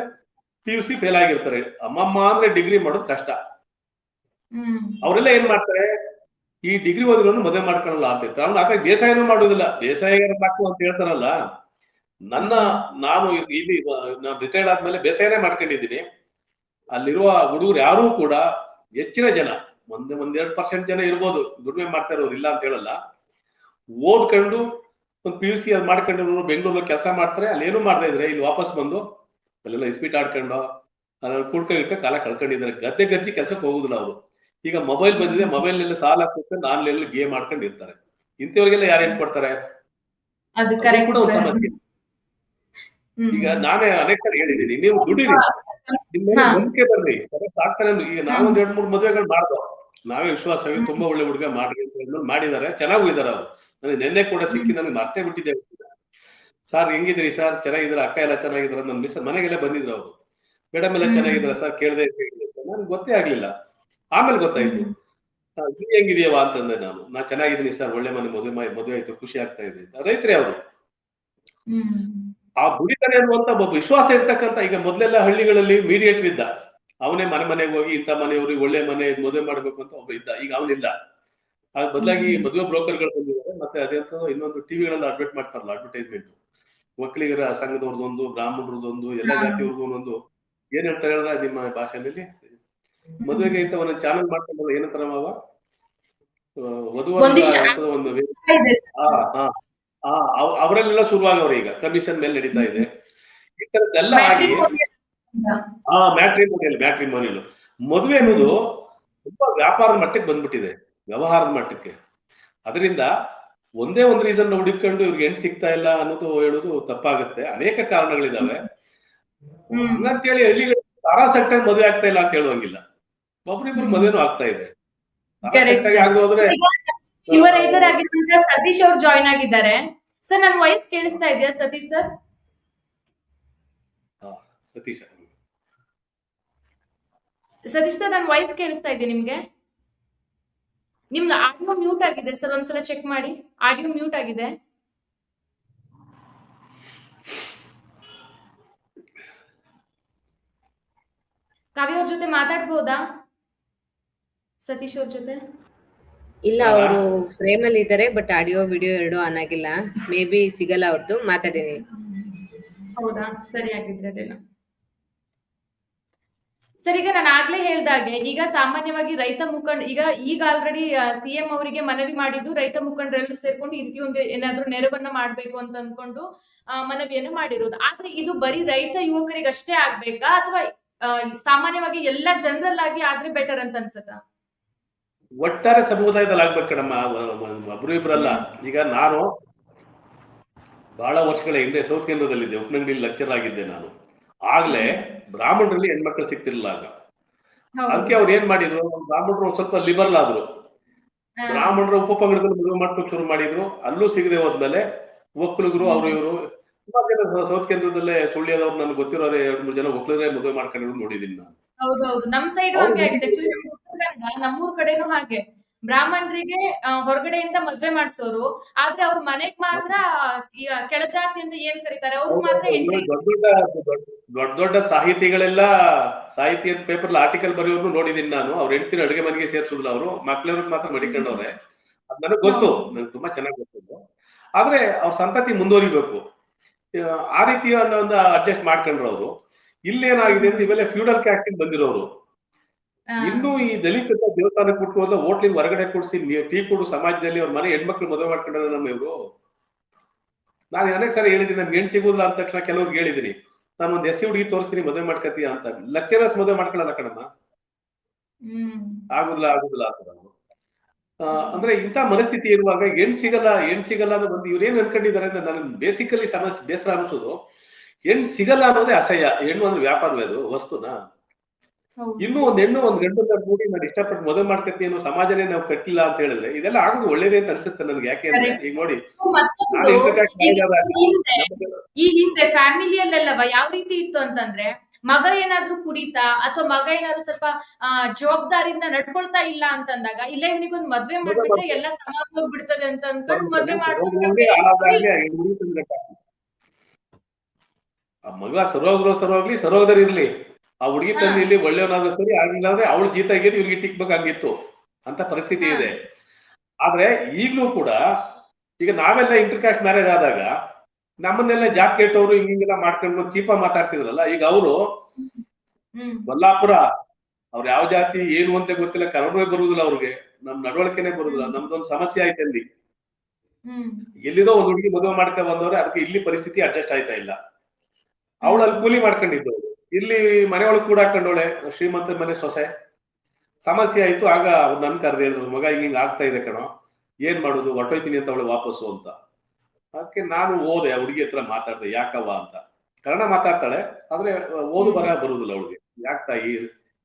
PUC ಫೇಲ್ ಆಗಿರ್ತಾರೆ. ಅಮ್ಮಮ್ಮ ಅಂದ್ರೆ ಡಿಗ್ರಿ ಮಾಡೋದು ಕಷ್ಟ. ಅವರೆಲ್ಲ ಏನ್ ಮಾಡ್ತಾರೆ, ಈ ಡಿಗ್ರಿ ಓದಿರೋನು ಮದುವೆ ಮಾಡ್ಕೊಳ್ಳಲ್ಲ ಅಂತ ಇರ್ತಾರೆ. ಅವ್ನು ಆತ ಬೇಸಾಯನೂ ಮಾಡುದಿಲ್ಲ, ಬೇಸಾಯಗಾರ ಸಾಕು ಅಂತ ಹೇಳ್ತಾರಲ್ಲ. ನಾನು ಇಲ್ಲಿ ನಾನು ರಿಟೈರ್ಡ್ ಆದ್ಮೇಲೆ ಬೇಸಾಯನೇ ಮಾಡ್ಕೊಂಡಿದ್ದೀನಿ. ಅಲ್ಲಿರುವ ಹುಡುಗರು ಯಾರೂ ಕೂಡ ಹೆಚ್ಚಿನ ಜನ, 1-2% ಜನ ಇರ್ಬೋದು ದುಡಿಮೆ ಮಾಡ್ತಾ ಇರೋರು, ಇಲ್ಲ ಅಂತ ಹೇಳಲ್ಲ. ಓದ್ಕೊಂಡು ಒಂದು PUC ಅದ್ ಮಾಡ್ಕೊಂಡಿರೋರು ಬೆಂಗಳೂರಲ್ಲಿ ಕೆಲಸ ಮಾಡ್ತಾರೆ. ಅಲ್ಲಿ ಏನು ಮಾಡ್ತಾ ಇದ್ರೆ ಇಲ್ಲಿ ವಾಪಸ್ ಬಂದು ಅಲ್ಲೆಲ್ಲ ಇಸ್ಪೀಟ್ ಆಡ್ಕೊಂಡು ಅದ್ರಲ್ಲಿ ಕುಡ್ಕೊಂಡು ಕಾಲ ಕಳ್ಕೊಂಡಿದ್ದಾರೆ. ಗದ್ದೆ ಗರ್ಜಿ ಕೆಲ್ಸಕ್ಕೆ ಹೋಗುದಿಲ್ಲ ಅವರು. ಈಗ ಮೊಬೈಲ್ ಬಂದಿದೆ, ಮೊಬೈಲ್ ನಲ್ಲಿ ಸಾಲ ಕೊಟ್ಟು ಆನ್ಲೈನ್ ಗೇಮ್ ಆಡ್ಕೊಂಡು ಇರ್ತಾರೆ. ಇಂಥವ್ರಿಗೆಲ್ಲ ಯಾರು ಏನ್ ಕೊಡ್ತಾರೆ? ಕೂಡ ಒಂದು ಸಮಸ್ಯೆ. ಈಗ ನಾನೇ ಅನೇಕ ಹೇಳಿದ್ದೀನಿ, ನೀವು ದುಡಿರಿ, ನಿಮ್ಮ ನಂಬಿಕೆ ಬರ್ರಿ, ಸಾಕ್ತಾರೆ. ಈಗ ನಾವೊಂದ್ 2-3 ಮದುವೆಗಳು ಮಾಡ್ದೋ, ನಾವೇ ವಿಶ್ವಾಸವಾಗಿ ತುಂಬಾ ಒಳ್ಳೆ ಹುಡುಗ ಮಾಡ್ರಿ ಅಂತ ಮಾಡಿದ್ದಾರೆ, ಚೆನ್ನಾಗೂ ಇದಾರೆ ಅವರು. ನನಗೆ ನಿನ್ನೆ ಕೂಡ ಸಿಕ್ಕಿ ನನಗೆ ಮರ್ತೇ ಬಿಟ್ಟಿದ್ದೆ. ಸರ್ ಹೆಂಗಿದ್ರಿ ಸರ್, ಚೆನ್ನಾಗಿದ್ರ, ಅಕ್ಕ ಎಲ್ಲ ಚೆನ್ನಾಗಿದ್ರ, ನನ್ನ ಮಿಸ್ ಮನೆಗೆಲ್ಲ ಬಂದಿದ್ರು ಅವರು. ಮೇಡಮ್ ಎಲ್ಲ ಚೆನ್ನಾಗಿದ್ರ ಸರ್, ಕೇಳ್ದೆ ನನ್ಗೆ ಗೊತ್ತೇ ಆಗ್ಲಿಲ್ಲ. ಆಮೇಲೆ ಗೊತ್ತಾಯ್ತು. ನೀವ್ ಹೆಂಗಿದೀಯವ ಅಂತಂದೆ ನಾನು. ಚೆನ್ನಾಗಿದ್ದೀನಿ ಸರ್, ಒಳ್ಳೆ ಮದುವೆ ಆಯ್ತು, ಖುಷಿ ಆಗ್ತಾ ಇದೆ ಅಂತ. ರೈತರೇ ಅವರು. ಆ ದುಡಿತಾನೆ ಅನ್ನುವಂತ ಒಬ್ಬ ವಿಶ್ವಾಸ ಇರ್ತಕ್ಕಂಥ, ಈಗ ಮೊದಲೆಲ್ಲ ಹಳ್ಳಿಗಳಲ್ಲಿ ಮೀಡಿಯೇಟರ್ ಇದ್ದ, ಅವನೇ ಮನೆಗೆ ಹೋಗಿ ಇಂಥ ಮನೆಯವ್ರಿಗೆ ಒಳ್ಳೆ ಮನೆ ಮದುವೆ ಮಾಡ್ಬೇಕು ಅಂತ ಒಬ್ಬ ಇದ್ದ. ಈಗ ಅವನಿಲ್ಲ. ಅದ್ ಬದಲಾಗಿ ಮದುವೆ ಬ್ರೋಕರ್ಗಳು ಬಂದಿದ್ದಾರೆ. ಮತ್ತೆ ಅದೇಂತ ಇನ್ನೊಂದು ಟಿವಿಗಳೆಲ್ಲ ಅಡ್ವರ್ಟ್ ಮಾಡ್ತಾರಲ್ಲ, ಅಡ್ವರ್ಟೈಸ್ಮೆಂಟ್, ಒಕ್ಕಲಿಗರ ಸಂಘದವ್ರದೊಂದು, ಬ್ರಾಹ್ಮಣರದೊಂದು, ಎಲ್ಲ ಜಾತಿಯವ್ರಿಗೂ ಒಂದೊಂದು, ಏನ್ ಹೇಳ್ತಾರೆ ಹೇಳಿದ್ರೆ ನಿಮ್ಮ ಭಾಷೆಯಲ್ಲಿ, ಮದುವೆಗೆ ಇಂತ ಒಂದು ಚಾನಲ್ ಮಾಡ್ಕೊಂಡಲ್ಲ, ಏನಂತಾರ ಮಾವ, ಅವರಲ್ಲೆಲ್ಲ ಶುರುವಾಗವ್ರೆ ಈಗ ಕಮಿಷನ್ ಮೇಲೆ ನಡೀತಾ ಇದೆ. ಈ ತರದ್ದೆಲ್ಲ ಆಗಿ ಮ್ಯಾಟ್ರಿಮೋನಿಯಲ್ ಮದುವೆ ಅನ್ನೋದು ತುಂಬಾ ವ್ಯಾಪಾರದ ಮಟ್ಟಕ್ಕೆ ಬಂದ್ಬಿಟ್ಟಿದೆ, ವ್ಯವಹಾರದ ಮಟ್ಟಕ್ಕೆ. ಅದರಿಂದ ಒಂದೇ ಒಂದು ರೀಸನ್ ಹುಡುಕೊಂಡು ಇವ್ರಿಗೆ ಹೆಣ್ ಸಿಗ್ತಾ ಇಲ್ಲ ಅನ್ನೋದು ಹೇಳೋದು ತಪ್ಪಾಗುತ್ತೆ. ಅನೇಕ ಕಾರಣಗಳಿದಾವೆ. ಹಂಗಂತೇಳಿ ಹಳ್ಳಿಗಳು ತಾರಾಸಟ್ಟಾಗಿ ಮದುವೆ ಆಗ್ತಾ ಇಲ್ಲ ಅಂತ ಹೇಳುವಂಗಿಲ್ಲ. ಒಬ್ರಿಬ್ರು ಮದುವೆನೂ ಆಗ್ತಾ ಇದೆ. ಆಗೋದ್ರೆ ಯುವ ರೈತರಾಗಿದ್ದಂತ ಸತೀಶ್ ಅವ್ರು ಜಾಯ್ನ್ ಆಗಿದ್ದಾರೆ. ಸರ್, ನನ್ನ ವಾಯ್ಸ್ ಕೇಳಿಸ್ತಾ ಇದೆಯಾ ಸತೀಶ್ ಸರ್? ಸತೀಶ್ ಸರ್, ನನ್ನ ವಾಯ್ಸ್ ಕೇಳಿಸ್ತಾ ಇದೆಯಾ ನಿಮ್ಗೆ? ನಿಮ್ದು ಆಡಿಯೋ ಮ್ಯೂಟ್ ಆಗಿದೆ ಸರ್, ಒಂದ್ಸಲ ಚೆಕ್ ಮಾಡಿ. ಆಡಿಯೋ ಮ್ಯೂಟ್ ಆಗಿದೆ. ಕಾವ್ಯ ಅವ್ರ ಜೊತೆ ಮಾತಾಡ್ಬೋದಾ? ಸತೀಶ್ ಅವ್ರ ಜೊತೆ ಇಲ್ಲ, ಅವರು ಫ್ರೇಮ್ ಅಲ್ಲಿ ಇದ್ದಾರೆ, ಬಟ್ ಆಡಿಯೋ ವಿಡಿಯೋ ಎರಡು ಆನ್ ಆಗಿಲ್ಲ. ಮೇ ಬಿ ಸಿಗಲ್ಲ ಅವ್ರದ್ದು. ಮಾತಾಡಿನಿ. ಹೌದಾ? ಸರಿ, ಆಗಿದ್ರೆ ಅದೆಲ್ಲ ಸರ್. ಈಗ ನಾನು ಆಗ್ಲೇ ಹೇಳ್ದಾಗೆ, ಈಗ ಸಾಮಾನ್ಯವಾಗಿ ರೈತ ಮುಖಂಡ ಈಗ ಆಲ್ರೆಡಿ CM ಅವರಿಗೆ ಮನವಿ ಮಾಡಿದ್ದು, ರೈತ ಮುಖಂಡರೆಲ್ಲರೂ ಸೇರ್ಕೊಂಡು ಈ ರೀತಿ ಒಂದು ಏನಾದ್ರೂ ನೆರವನ್ನ ಮಾಡ್ಬೇಕು ಅಂತ ಅನ್ಕೊಂಡು ಮನವಿಯನ್ನು ಮಾಡಿರೋದು. ಆದ್ರೆ ಇದು ಬರೀ ರೈತ ಯುವಕರಿಗಷ್ಟೇ ಆಗ್ಬೇಕಾ, ಅಥವಾ ಸಾಮಾನ್ಯವಾಗಿ ಎಲ್ಲಾ ಜನರಲ್ ಆಗಿ ಆದ್ರೆ ಬೆಟರ್ ಅಂತ ಅನ್ಸತ್ತಾ? ಒಟ್ಟಾರೆ ಸಮುದಾಯದಲ್ಲಿ ಆಗ್ಬೇಕು ಕಣಮ್ಮ, ಒಬ್ರು ಇಬ್ರಲ್ಲ. ಈಗ ನಾನು ಬಹಳ ವರ್ಷಗಳ ಹಿಂದೆ ಸೌತ್ ಕೇಂದ್ರದಲ್ಲಿದ್ದೆ, ಉಪನಗರಿಯಲ್ಲಿ ಲೆಕ್ಚರ್ ಆಗಿದ್ದೆ ನಾನು. ಆಗ್ಲೇ ಬ್ರಾಹ್ಮಣರಲ್ಲಿ ಹೆಣ್ಮಕ್ಳು ಸಿಗ್ತಿರ್ಲಿಲ್ಲ. ಆಗ ಹೌದು. ಅದಕ್ಕೆ ಅವ್ರು ಏನ್ ಮಾಡಿದ್ರು, ಬ್ರಾಹ್ಮಣರು ಒಂದ್ ಸ್ವಲ್ಪ ಲಿಬರಲ್ ಆದ್ರು. ಹಾ. ಬ್ರಾಹ್ಮಣರ ಉಪಪಂಗಡದಲ್ಲಿ ಮದುವೆ ಮಾಡ್ಕೊಂಡು ಶುರು ಮಾಡಿದ್ರು. ಅಲ್ಲೂ ಸಿಗದೆ ಹೋದ್ಮೇಲೆ ಒಕ್ಕಲಿಗರು ಅವರು ಹ್ಮ್. ಇವರು ತುಂಬಾ ಜನ ಸೌತ್ ಕೇಂದ್ರದಲ್ಲೇ ಸುಳ್ಯದವ್ರು ನನ್ಗೆ ಗೊತ್ತಿರೋರೆ 2-3 ಜನ ಒಕ್ಕಲಿಗರೇ ಮದುವೆ ಮಾಡ್ಕೊಂಡಿರೋದು ನೋಡಿದೀನಿ ನಾನು. ಹೌದೌದು. ನಮ್ ಸೈಡು ಅವ್ರು ಹಂಗೆ ಆಗಿದೆ. ಆಕ್ಚುಲಿ ನಮ್ದು ಉತ್ತರ ಕನ್ನಡ, ನಮ್ಮೂರ್ ಕಡೆನೂ ಹಾಗೆ. ಬ್ರಾಹ್ಮಣರಿಗೆ ಹೊರಗಡೆಯಿಂದ ಮದ್ವೆ ಮಾಡ್ಸೋರು. ಆದ್ರೆ ಅವ್ರ ಮನೆಗ್ ಮಾತ್ರ ಈ ಕೆಳಜಾತಿ ಅಂತ ಏನ್ ಕರೀತಾರೆ ಅವ್ರಿಗೆ ಮಾತ್ರ ಹೌದೌದು. ಎಂಟ್ರಿ. ದೊಡ್ಡ ದೊಡ್ಡ ಸಾಹಿತಿಗಳೆಲ್ಲ ಸಾಹಿತಿ ಅಂತ ಪೇಪರ್ ಆರ್ಟಿಕಲ್ ಬರೆಯೋರ್ನು ನೋಡಿದೀನಿ ನಾನು. ಅವ್ರ ಹೆಂಡತಿನ ಅಡುಗೆ ಮನೆಗೆ ಸೇರ್ಸುದಿಲ್ಲ ಅವರು, ಮಕ್ಳವ್ರಿಗೆ ಮಾತ್ರ ಮಡಿಕೊಂಡವ್ರೆ. ಅದ್ ನನಗೆ ಗೊತ್ತು, ಹೌದು. ನನಗೆ ತುಂಬಾ ಚೆನ್ನಾಗಿ ಗೊತ್ತಿದ್ದು. ಆದ್ರೆ ಅವ್ರ ಸಂತತಿ ಮುಂದುವರಿಬೇಕು. ಆ ರೀತಿಯ ಒಂದು ಅಡ್ಜಸ್ಟ್ ಮಾಡ್ಕೊಂಡ್ರು ಅವರು. ಇಲ್ಲೇನಾಗಿದೆ ಅಂದ್ರೆ ಇವೆಲ್ಲ ಫ್ಯೂಡಲ್ ಕ್ಯಾಸ್ಟ್ ಬಂದಿರೋರು. ಇನ್ನು ಈ ದಲಿತ ದೇವಸ್ಥಾನಕ್ಕೆ ಬಿಟ್ಟು ಹೋದ ಹೋಟ್ಲಿಂಗ್ ಹೊರಗಡೆ ಕೂಡಿಸಿ ಟೀ ಕೊಡು ಸಮಾಜದಲ್ಲಿ ಅವ್ರ ಮನೆ ಹೆಣ್ಮಕ್ಳು ಮದುವೆ ಮಾಡ್ಕೊಂಡ್ರೆ ನಮ್ಮ ಇವರು. ನಾನು ಅನೇಕ ಸಾರಿ ಹೇಳಿದ್ದೀನಿ, ನನ್ಗೆ ಹೆಣ್ ಸಿಗುದಿಲ್ಲ ಅಂದ ತಕ್ಷಣ ಕೆಲವ್ರಿಗೆ ಹೇಳಿದ್ದೀನಿ, ನಾನು ಒಂದು ಎಸ್ ಸಿ ಹುಡುಗಿ ತೋರಿಸ್ತೀನಿ ಮದುವೆ ಮಾಡ್ಕತೀಯ ಅಂತ. ಲೆಕ್ಚರರ್ಸ್ ಮದುವೆ ಮಾಡ್ಕೊಳ್ಳೋದ ಕಣಮ್ಮ, ಆಗುದಿಲ್ಲ ಅಂತ ನಾವು. ಅಂದ್ರೆ ಇಂಥ ಮನಸ್ಥಿತಿ ಇರುವಾಗ ಹೆಣ್ ಸಿಗಲ್ಲ ಅಂದ್ರೆ ಒಂದು ಇವ್ರು ಏನ್ ಅನ್ಕೊಂಡಿದ್ದಾರೆ ಅಂದ್ರೆ ನನಗೆ ಬೇಸಿಕಲಿ ಸಮಸ್ಯೆ ಬೇಸರ ಅನ್ಸೋದು, ಹೆಣ್ ಸಿಗಲ್ಲ ಅನ್ನೋದೇ ಅಸಹ್ಯ. ಹೆಣ್ಣು ಅಂದ್ರೆ ವ್ಯಾಪಾರವೇ ಅದು ವಸ್ತುನ. ಇನ್ನೂ ಒಂದ್ ಹೆಣ್ಣು ಒಂದ್ ಗಂಡನ್ನ ಕೂಡಿ ನಾನು ಇಷ್ಟಪಟ್ಟು ಮದುವೆ ಮಾಡ್ಕತ್ತೀನಿ ಅನ್ನೋ ಸಮಾಜನೇ ನಾವು ಕಟ್ಟಿಲ್ಲ ಅಂತ ಹೇಳಿದ್ರೆ ಇದೆಲ್ಲ ಆಗೋದು ಒಳ್ಳೇದೇ ಅಂತ ಅನ್ಸುತ್ತೆ ನನಗೆ. ಯಾಕೆ ಅಂದ್ರೆ ಈಗ ನೋಡಿ, ನಾನು ಈ ಹಿಂದೆ ಫ್ಯಾಮಿಲಿಯಲ್ಲೆಲ್ಲವ ಯಾವ ರೀತಿ ಇತ್ತು ಅಂತಂದ್ರೆ, ಮಗ ಏನಾದ್ರೂ ಕುಡಿತಾ ಅಥವಾ ಮಗ ಏನಾದ್ರು ಸ್ವಲ್ಪ ಜವಾಬ್ದಾರಿಯಿಂದ ನಡ್ಕೊಳ್ತಾ ಇಲ್ಲ ಅಂತಂದಾಗ, ಇಲ್ಲ ಇವನಿಗೊಂದು ಮದ್ವೆ ಮಾಡ್ಬಿಟ್ರೆ ಎಲ್ಲ ಸಮಾಜ ಹೋಗ್ಬಿಡ್ತದೆ ಅಂತ ಅನ್ಕೊಂಡು ಮದ್ವೆ ಮಾಡುವಂತ ಆ ಮಗ ಸರೋಗದರ್ ಇರ್ಲಿ, ಆ ಹುಡುಗಿ ತಂದೆ ಇಲ್ಲಿ ಒಳ್ಳೆಯವನಾದ್ರೂ ಸರಿ, ಆಗಿಲ್ಲ ಅಂದ್ರೆ ಅವಳು ಜೀತ ಆಗಿದ್ದು ಇವ್ರಿಗೆ ಟಿಕ್ಬೇಕಾಗಿತ್ತು ಅಂತ ಪರಿಸ್ಥಿತಿ ಇದೆ. ಆದ್ರೆ ಈಗ್ಲೂ ಕೂಡ ಈಗ ನಾವೆಲ್ಲ ಇಂಟರ್ ಕ್ಯಾಸ್ಟ್ ಮ್ಯಾರೇಜ್ ಆದಾಗ ನಮ್ಮನ್ನೆಲ್ಲ ಜಾಬ್ ಕೆಟ್ಟವ್ರು ಹಿಂಗೆಲ್ಲ ಮಾಡ್ಕೊಂಡು ಚೀಪ ಮಾತಾಡ್ತಿದ್ರಲ್ಲ, ಈಗ ಅವರು ಕೊಲ್ಲಾಪುರ ಅವ್ರು ಯಾವ ಜಾತಿ ಏನು ಅಂತ ಗೊತ್ತಿಲ್ಲ, ಕನ್ನಡವೇ ಬರುದಿಲ್ಲ ಅವ್ರಿಗೆ, ನಮ್ ನಡವಳಿಕೆನೆ ಬರುದಿಲ್ಲ. ನಮ್ದೊಂದು ಸಮಸ್ಯೆ ಆಯ್ತು ಅಲ್ಲಿ. ಎಲ್ಲಿದೋ ಒಂದು ಹುಡುಗಿ ಮದುವೆ ಮಾಡ್ಕೊಂಡ್ ಬಂದವ್ರೆ, ಅದಕ್ಕೆ ಇಲ್ಲಿ ಪರಿಸ್ಥಿತಿ ಅಡ್ಜಸ್ಟ್ ಆಯ್ತಾ ಇಲ್ಲ. ಅವಳು ಅಲ್ಲಿ ಕೂಲಿ ಮಾಡ್ಕೊಂಡಿದ್ದವಳು, ಇಲ್ಲಿ ಮನೆಯೊಳಗೆ ಕೂಡ ಹಾಕೊಂಡವಳೆ, ಶ್ರೀಮಂತ ಮನೆ ಸೊಸೆ. ಸಮಸ್ಯೆ ಆಯ್ತು. ಆಗ ಅವ್ರು ನನ್ ಕರೆದು ಹೇಳಿದ್ರು, ಮಗ ಹಿಂಗ ಆಗ್ತಾ ಇದೆ ಕಣೋ, ಏನ್ ಮಾಡುದು, ಹೊಟ್ಟೋಯ್ತೀನಿ ಅಂತ ಅವಳು ವಾಪಸ್ಸು ಅಂತ. ಅದಕ್ಕೆ ನಾನು ಹೋದೆ, ಆ ಹುಡುಗಿ ಹತ್ರ ಮಾತಾಡ್ದೆ, ಯಾಕವ್ವ ಅಂತ. ಕನ್ನಡ ಮಾತಾಡ್ತಾಳೆ, ಆದ್ರೆ ಓದು ಬರ ಬರುದಿಲ್ಲ ಅವಳಿಗೆ. ಯಾಕೆ ತಾಯಿ